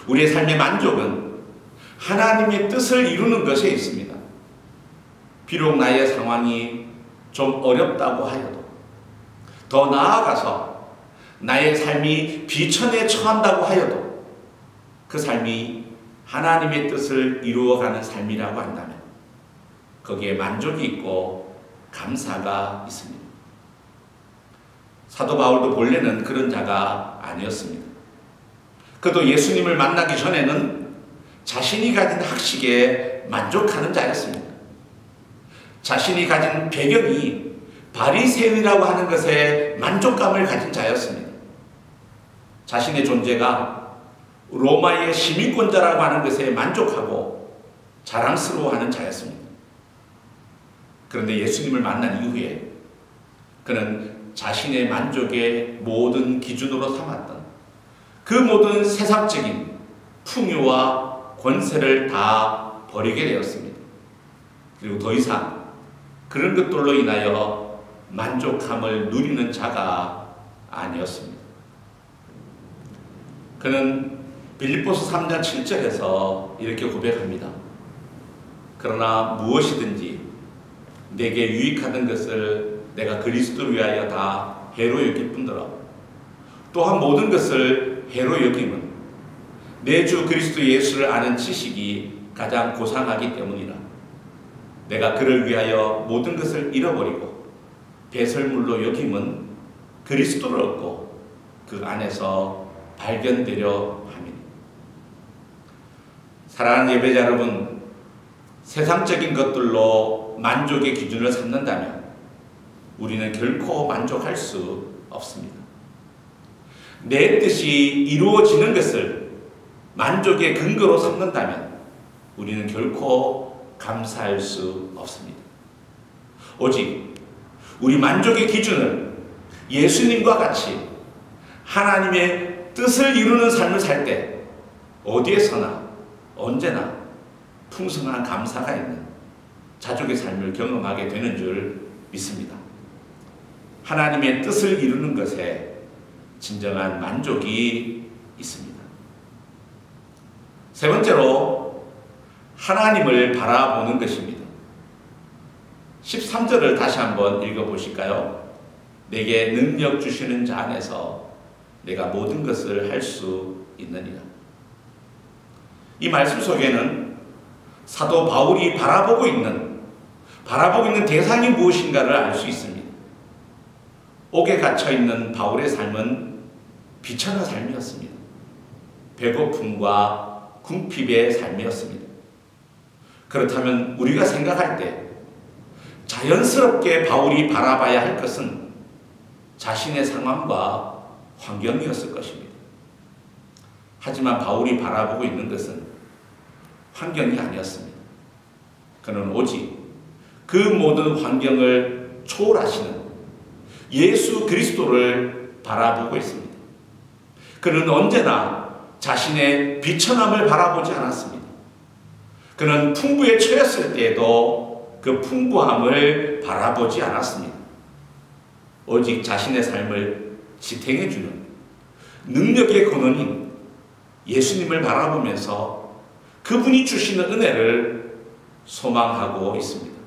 우리의 삶의 만족은 하나님의 뜻을 이루는 것에 있습니다. 비록 나의 상황이 좀 어렵다고 하여도, 더 나아가서 나의 삶이 비천에 처한다고 하여도 그 삶이 하나님의 뜻을 이루어가는 삶이라고 한다면 거기에 만족이 있고 감사가 있습니다. 사도 바울도 본래는 그런 자가 아니었습니다. 그도 예수님을 만나기 전에는 자신이 가진 학식에 만족하는 자였습니다. 자신이 가진 배경이 바리새인이라고 하는 것에 만족감을 가진 자였습니다. 자신의 존재가 로마의 시민권자라고 하는 것에 만족하고 자랑스러워하는 자였습니다. 그런데 예수님을 만난 이후에 그는 자신의 만족의 모든 기준으로 삼았던 그 모든 세상적인 풍요와 권세를 다 버리게 되었습니다. 그리고 더 이상 그런 것들로 인하여 만족함을 누리는 자가 아니었습니다. 그는 빌립보서 3장 7절에서 이렇게 고백합니다. 그러나 무엇이든지 내게 유익하던 것을 내가 그리스도를 위하여 다 해로 여길 뿐더러 또한 모든 것을 해로 여김은 내 주 그리스도 예수를 아는 지식이 가장 고상하기 때문이라. 내가 그를 위하여 모든 것을 잃어버리고 배설물로 여김은 그리스도를 얻고 그 안에서 발견되려 함이니. 사랑하는 예배자 여러분, 세상적인 것들로 만족의 기준을 삼는다면 우리는 결코 만족할 수 없습니다. 내 뜻이 이루어지는 것을 만족의 근거로 삼는다면 우리는 결코 감사할 수 없습니다. 오직 우리 만족의 기준을 예수님과 같이 하나님의 뜻을 이루는 삶을 살 때 어디에서나 언제나 풍성한 감사가 있는 자족의 삶을 경험하게 되는 줄 믿습니다. 하나님의 뜻을 이루는 것에 진정한 만족이 있습니다. 세 번째로 하나님을 바라보는 것입니다. 13절을 다시 한번 읽어보실까요? 내게 능력 주시는 자 안에서 내가 모든 것을 할 수 있느니라. 이 말씀 속에는 사도 바울이 바라보고 있는 대상이 무엇인가를 알 수 있습니다. 옥에 갇혀있는 바울의 삶은 비천한 삶이었습니다. 배고픔과 궁핍의 삶이었습니다. 그렇다면 우리가 생각할 때 자연스럽게 바울이 바라봐야 할 것은 자신의 상황과 환경이었을 것입니다. 하지만 바울이 바라보고 있는 것은 환경이 아니었습니다. 그는 오직 그 모든 환경을 초월하시는 예수 그리스도를 바라보고 있습니다. 그는 언제나 자신의 비천함을 바라보지 않았습니다. 그는 풍부에 처했을 때에도 그 풍부함을 바라보지 않았습니다. 오직 자신의 삶을 지탱해주는 능력의 근원인 예수님을 바라보면서 그분이 주시는 은혜를 소망하고 있습니다.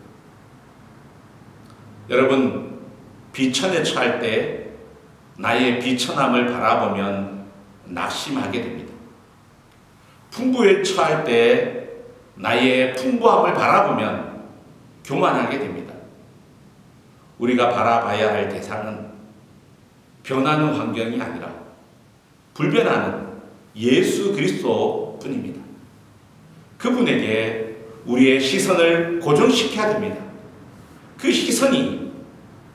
여러분, 비천에 처할 때 나의 비천함을 바라보면 낙심하게 됩니다. 풍부에 처할 때 나의 풍부함을 바라보면 교만하게 됩니다. 우리가 바라봐야 할 대상은 변하는 환경이 아니라 불변하는 예수 그리스도 뿐입니다. 그분에게 우리의 시선을 고정시켜야 됩니다. 그 시선이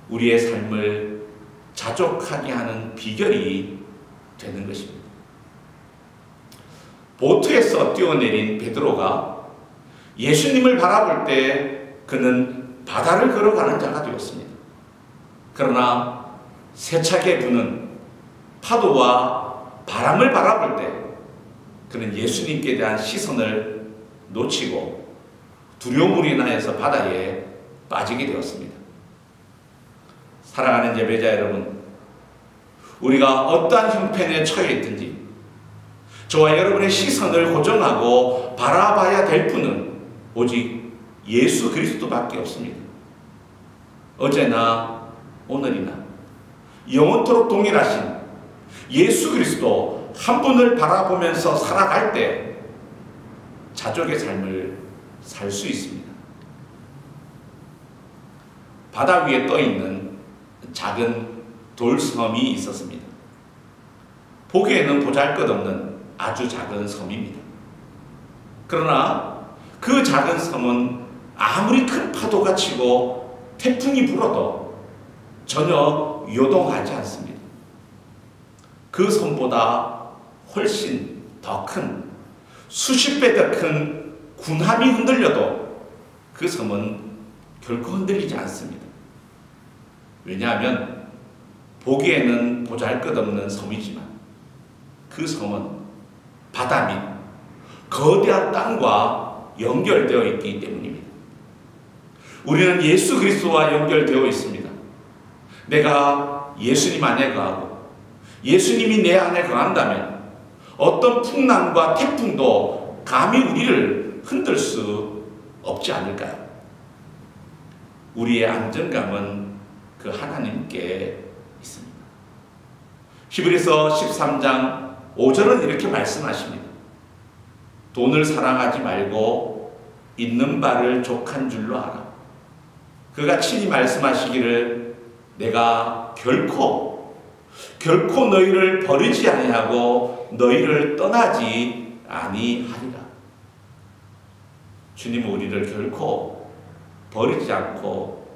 우리의 삶을 자족하게 하는 비결이 되는 것입니다. 보트에서 뛰어내린 베드로가 예수님을 바라볼 때 그는 바다를 걸어가는 자가 되었습니다. 그러나 세차게 부는 파도와 바람을 바라볼 때 그는 예수님께 대한 시선을 놓치고 두려움으로 인하여서 바다에 빠지게 되었습니다. 사랑하는 예배자 여러분, 우리가 어떠한 형편에 처해 있든지 저와 여러분의 시선을 고정하고 바라봐야 될 분은 오직 예수 그리스도밖에 없습니다. 어제나 오늘이나 영원토록 동일하신 예수 그리스도 한 분을 바라보면서 살아갈 때 자족의 삶을 살 수 있습니다. 바다 위에 떠 있는 작은 돌섬이 있었습니다. 보기에는 보잘것없는 아주 작은 섬입니다. 그러나 그 작은 섬은 아무리 큰 파도가 치고 태풍이 불어도 전혀 요동하지 않습니다. 그 섬보다 훨씬 더 큰, 수십 배 더 큰 군함이 흔들려도 그 섬은 결코 흔들리지 않습니다. 왜냐하면 보기에는 보잘것없는 섬이지만 그 섬은 바다 및 거대한 땅과 연결되어 있기 때문입니다. 우리는 예수 그리스도와 연결되어 있습니다. 내가 예수님 안에 거하고 예수님이 내 안에 거한다면 어떤 풍랑과 태풍도 감히 우리를 흔들 수 없지 않을까요? 우리의 안정감은 그 하나님께 있습니다. 히브리서 13장 5절은 이렇게 말씀하십니다. 돈을 사랑하지 말고 있는 바를 족한 줄로 알아. 그가 친히 말씀하시기를 내가 결코 너희를 버리지 아니하고 너희를 떠나지 아니하리라. 주님은 우리를 결코 버리지 않고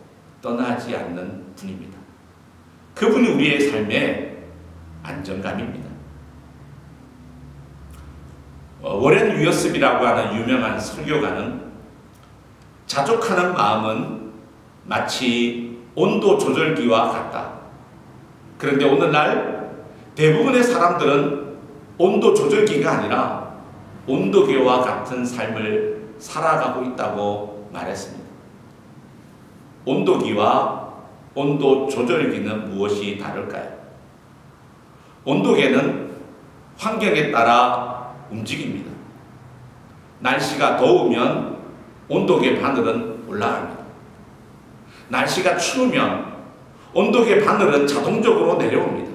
떠나지 않는 분입니다. 그분이 우리의 삶의 안정감입니다. 워렌 위어스비라고 하는 유명한 설교가는 자족하는 마음은 마치 온도 조절기와 같다. 그런데 오늘날 대부분의 사람들은 온도 조절기가 아니라 온도계와 같은 삶을 살아가고 있다고 말했습니다. 온도기와 온도 조절기는 무엇이 다를까요? 온도계는 환경에 따라 움직입니다. 날씨가 더우면 온도계 바늘은 올라갑니다. 날씨가 추우면 온도계 바늘은 자동적으로 내려옵니다.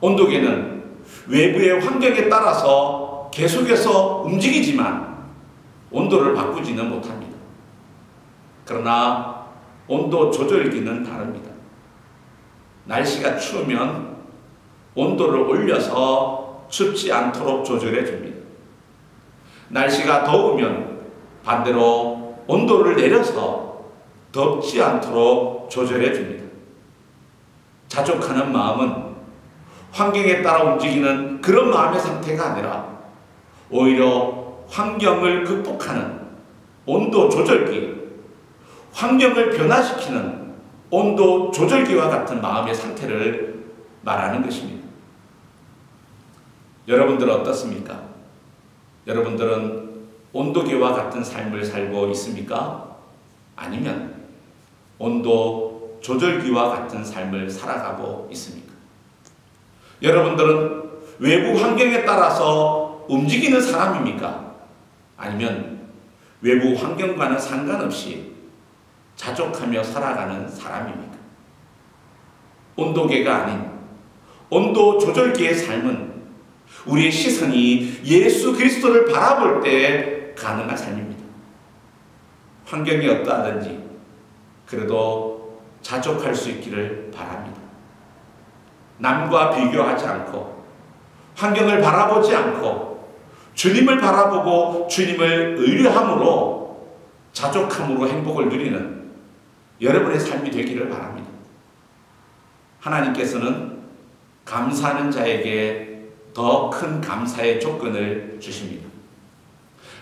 온도계는 외부의 환경에 따라서 계속해서 움직이지만 온도를 바꾸지는 못합니다. 그러나 온도 조절기는 다릅니다. 날씨가 추우면 온도를 올려서 춥지 않도록 조절해 줍니다. 날씨가 더우면 반대로 온도를 내려서 덥지 않도록 조절해 줍니다. 자족하는 마음은 환경에 따라 움직이는 그런 마음의 상태가 아니라 오히려 환경을 극복하는 온도 조절기, 환경을 변화시키는 온도 조절기와 같은 마음의 상태를 말하는 것입니다. 여러분들은 어떻습니까? 여러분들은 온도계와 같은 삶을 살고 있습니까? 아니면 온도 조절기와 같은 삶을 살아가고 있습니까? 여러분들은 외부 환경에 따라서 움직이는 사람입니까? 아니면 외부 환경과는 상관없이 자족하며 살아가는 사람입니까? 온도계가 아닌 온도 조절기의 삶은 우리의 시선이 예수 그리스도를 바라볼 때 가능한 삶입니다. 환경이 어떠하든지 그래도 자족할 수 있기를 바랍니다. 남과 비교하지 않고 환경을 바라보지 않고 주님을 바라보고 주님을 의뢰함으로 자족함으로 행복을 누리는 여러분의 삶이 되기를 바랍니다. 하나님께서는 감사하는 자에게 더 큰 감사의 조건을 주십니다.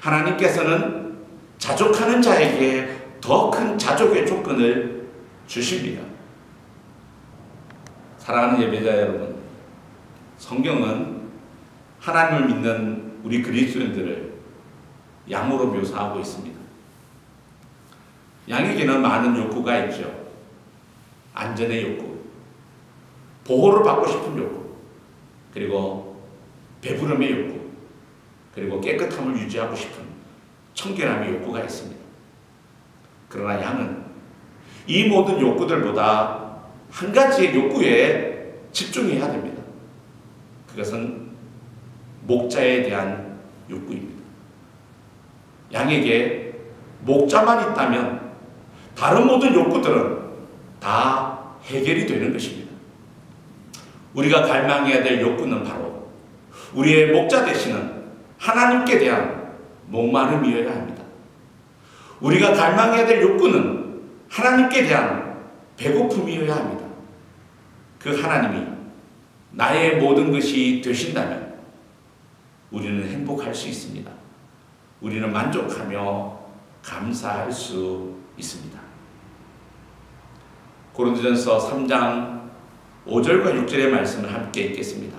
하나님께서는 자족하는 자에게 더 큰 자족의 조건을 주십니다. 사랑하는 예배자 여러분, 성경은 하나님을 믿는 우리 그리스도인들을 양으로 묘사하고 있습니다. 양에게는 많은 욕구가 있죠. 안전의 욕구, 보호를 받고 싶은 욕구, 그리고 배부름의 욕구, 그리고 깨끗함을 유지하고 싶은 청결함의 욕구가 있습니다. 그러나 양은 이 모든 욕구들보다 한 가지의 욕구에 집중해야 됩니다. 그것은 목자에 대한 욕구입니다. 양에게 목자만 있다면 다른 모든 욕구들은 다 해결이 되는 것입니다. 우리가 갈망해야 될 욕구는 바로 우리의 목자 되시는 하나님께 대한 목마름이어야 합니다. 우리가 갈망해야 될 욕구는 하나님께 대한 배고픔이어야 합니다. 그 하나님이 나의 모든 것이 되신다면 우리는 행복할 수 있습니다. 우리는 만족하며 감사할 수 있습니다. 고린도전서 3장 5절과 6절의 말씀을 함께 읽겠습니다.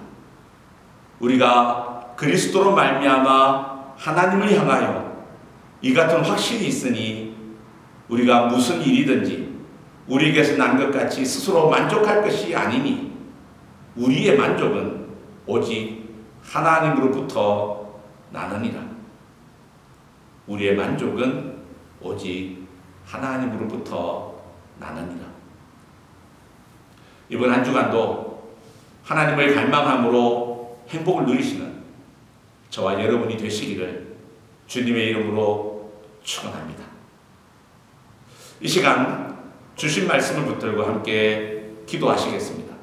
우리가 그리스도로 말미암아 하나님을 향하여 이 같은 확신이 있으니 우리가 무슨 일이든지 우리에게서 난 것 같이 스스로 만족할 것이 아니니 우리의 만족은 오직 하나님으로부터 나느니라. 우리의 만족은 오직 하나님으로부터 나느니라. 이번 한 주간도 하나님을 갈망함으로 행복을 누리시는 저와 여러분이 되시기를 주님의 이름으로 축원합니다. 이 시간 주신 말씀을 붙들고 함께 기도하시겠습니다.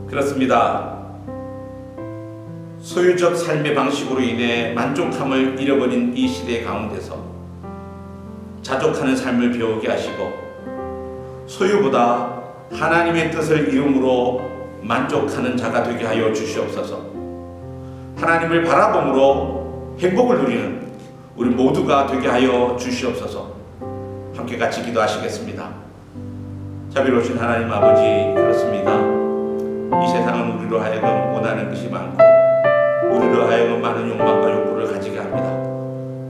그렇습니다. 소유적 삶의 방식으로 인해 만족함을 잃어버린 이 시대 가운데서 자족하는 삶을 배우게 하시고 소유보다 하나님의 뜻을 이룸으로 만족하는 자가 되게 하여 주시옵소서. 하나님을 바라봄으로 행복을 누리는 우리 모두가 되게 하여 주시옵소서. 함께 같이 기도하시겠습니다. 자비로우신 하나님 아버지, 그렇습니다. 이 세상은 우리로 하여금 원하는 것이 많고 우리로 하여금 많은 욕망과 욕구를 가지게 합니다.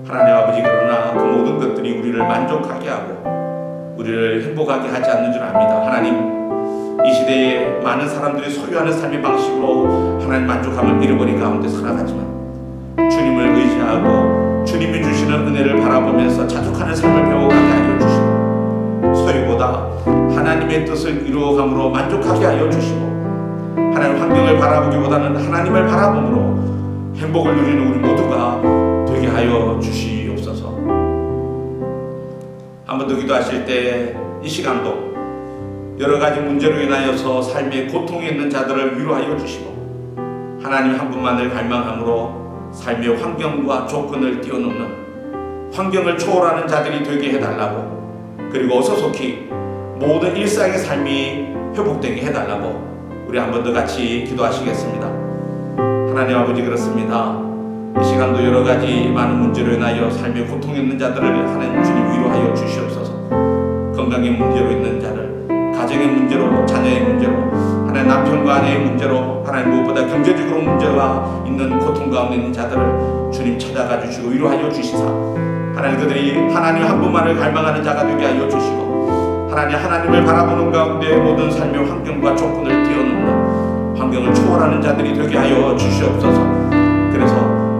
하나님 아버지, 그러나 그 모든 것들이 우리를 만족하게 하고 우리를 행복하게 하지 않는 줄 압니다. 하나님, 이 시대에 많은 사람들이 소유하는 삶의 방식으로 하나님 만족함을 잃어버린 가운데 살아가지만 주님을 의지하고 주님이 주시는 은혜를 바라보면서 자족하는 삶을 배워가게 하여 주시고 소유보다 하나님의 뜻을 이루어감으로 만족하게 하여 주시고 하나님 환경을 바라보기보다는 하나님을 바라봄으로 행복을 누리는 우리 모두가 되게 하여 주시옵소서. 한 번 더 기도하실 때 이 시간도 여러 가지 문제로 인하여서 삶의 고통에 있는 자들을 위로하여 주시고 하나님 한 분만을 갈망함으로 삶의 환경과 조건을 뛰어넘는, 환경을 초월하는 자들이 되게 해달라고, 그리고 어서속히 모든 일상의 삶이 회복되게 해달라고 우리 한 번 더 같이 기도하시겠습니다. 하나님 아버지, 그렇습니다. 이 시간도 여러 가지 많은 문제로 인하여 삶에 고통 있는 자들을 하나님 주님 위로하여 주시옵소서. 건강의 문제로 있는 자를, 가정의 문제로, 자녀의 문제로, 하나님 남편과 아내의 문제로, 하나님 무엇보다 경제적으로 문제가 있는 고통 가운데 있는 자들을 주님 찾아가 주시고 위로하여 주시사, 하나님 그들이 하나님 한 분만을 갈망하는 자가 되게 하여 주시고, 하나님을 바라보는 가운데 모든 삶의 환경과 조건을 뛰어넘는, 환경을 초월하는 자들이 되게 하여 주시옵소서. 그래서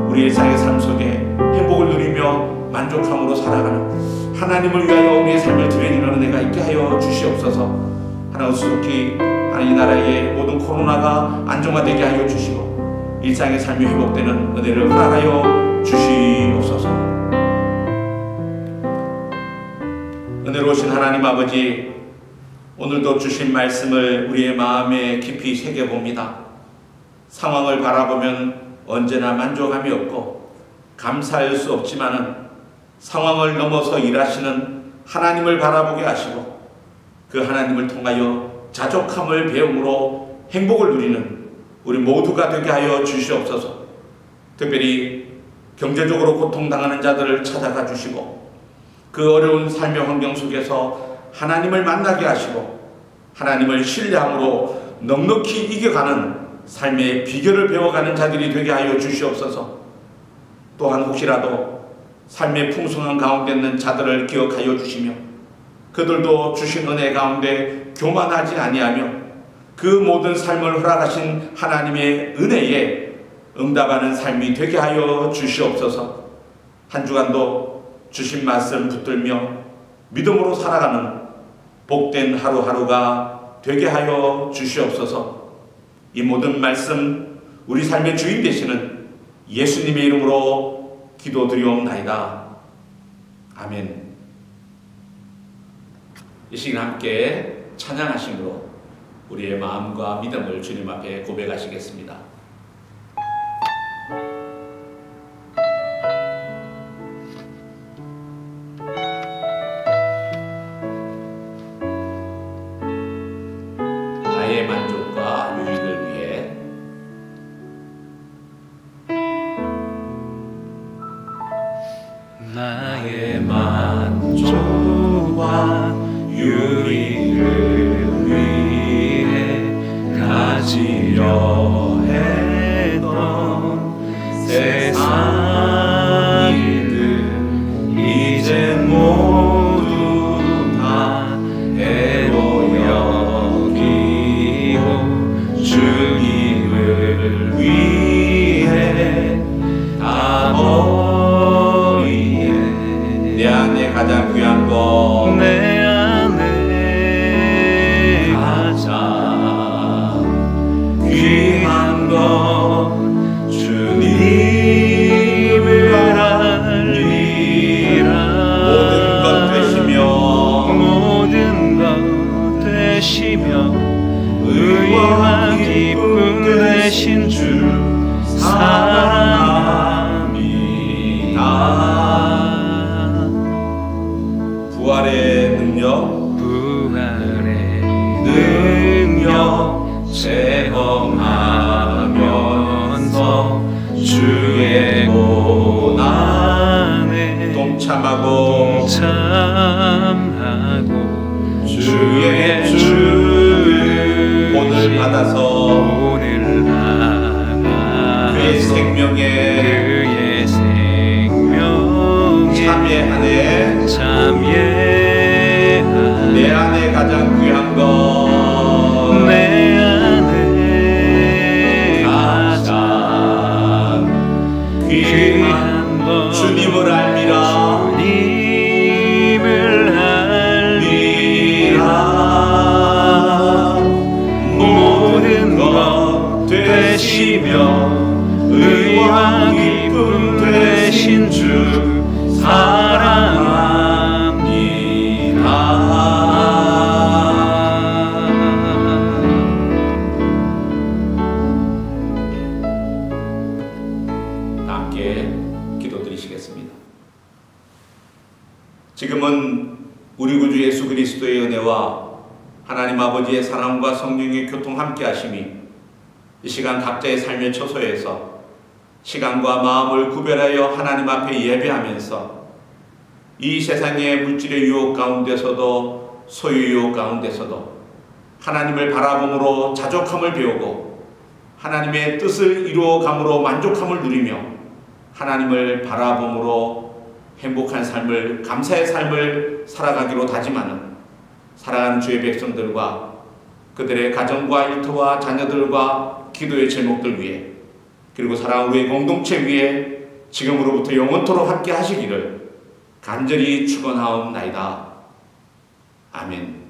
우리 일상의 삶 속에 행복을 누리며 만족함으로 살아가는, 하나님을 위하여 우리의 삶을 드리는 은혜가 있게 하여 주시옵소서. 하나님 속히 이 나라의 모든 코로나가 안정화되게 하여 주시고 일상의 삶이 회복되는 은혜를 허락하여 주시옵소서. 은혜로우신 하나님 아버지, 오늘도 주신 말씀을 우리의 마음에 깊이 새겨봅니다. 상황을 바라보면 언제나 만족함이 없고 감사할 수 없지만은 상황을 넘어서 일하시는 하나님을 바라보게 하시고 그 하나님을 통하여 자족함을 배움으로 행복을 누리는 우리 모두가 되게 하여 주시옵소서. 특별히 경제적으로 고통당하는 자들을 찾아가 주시고 그 어려운 삶의 환경 속에서 하나님을 만나게 하시고 하나님을 신뢰함으로 넉넉히 이겨가는 삶의 비결을 배워가는 자들이 되게 하여 주시옵소서. 또한 혹시라도 삶의 풍성한 가운데 있는 자들을 기억하여 주시며 그들도 주신 은혜 가운데 교만하지 아니하며 그 모든 삶을 허락하신 하나님의 은혜에 응답하는 삶이 되게 하여 주시옵소서. 한 주간도 주신 말씀 붙들며 믿음으로 살아가는 복된 하루하루가 되게 하여 주시옵소서. 이 모든 말씀 우리 삶의 주인 되시는 예수님의 이름으로 기도드리옵나이다. 아멘. 이 시간 함께 찬양하심으로 우리의 마음과 믿음을 주님 앞에 고백하시겠습니다. 나의 만족과 유익을 위해 나의 만족과 유익을 위해 가지려 했던 세상 일들 이제 모두 다 해로 여기고 주님을 위해 다 버리네. 내 안에 가장 귀한 것 내 안에 가장 귀한 것 주님을 알리라. 모든 것 되시며 의와 기쁨 되신 주 사랑합니다. 부활의 능력 체험하면서 주의 고난에 동참하고 주의 본을 받아서 그의 생명에 참여하네. 내 안에 가장 귀한 것 내 안에 가장 귀한 것 주님을 알미라. 모든 것 되시며 의와 기쁨 되신 주 사랑합니다. 지금은 우리 구주 예수 그리스도의 은혜와 하나님 아버지의 사랑과 성령의 교통 함께 하심이 이 시간 각자의 삶의 처소에서 시간과 마음을 구별하여 하나님 앞에 예배하면서 이 세상의 물질의 유혹 가운데서도 소유 유혹 가운데서도 하나님을 바라봄으로 자족함을 배우고 하나님의 뜻을 이루어감으로 만족함을 누리며 하나님을 바라봄으로 행복한 삶을, 감사의 삶을 살아가기로 다짐하는 사랑하는 주의 백성들과 그들의 가정과 일터와 자녀들과 기도의 제목들 위해 그리고 사랑하는 우리의 공동체 위에 지금으로부터 영원토록 함께 하시기를 간절히 축원하옵나이다. 아멘.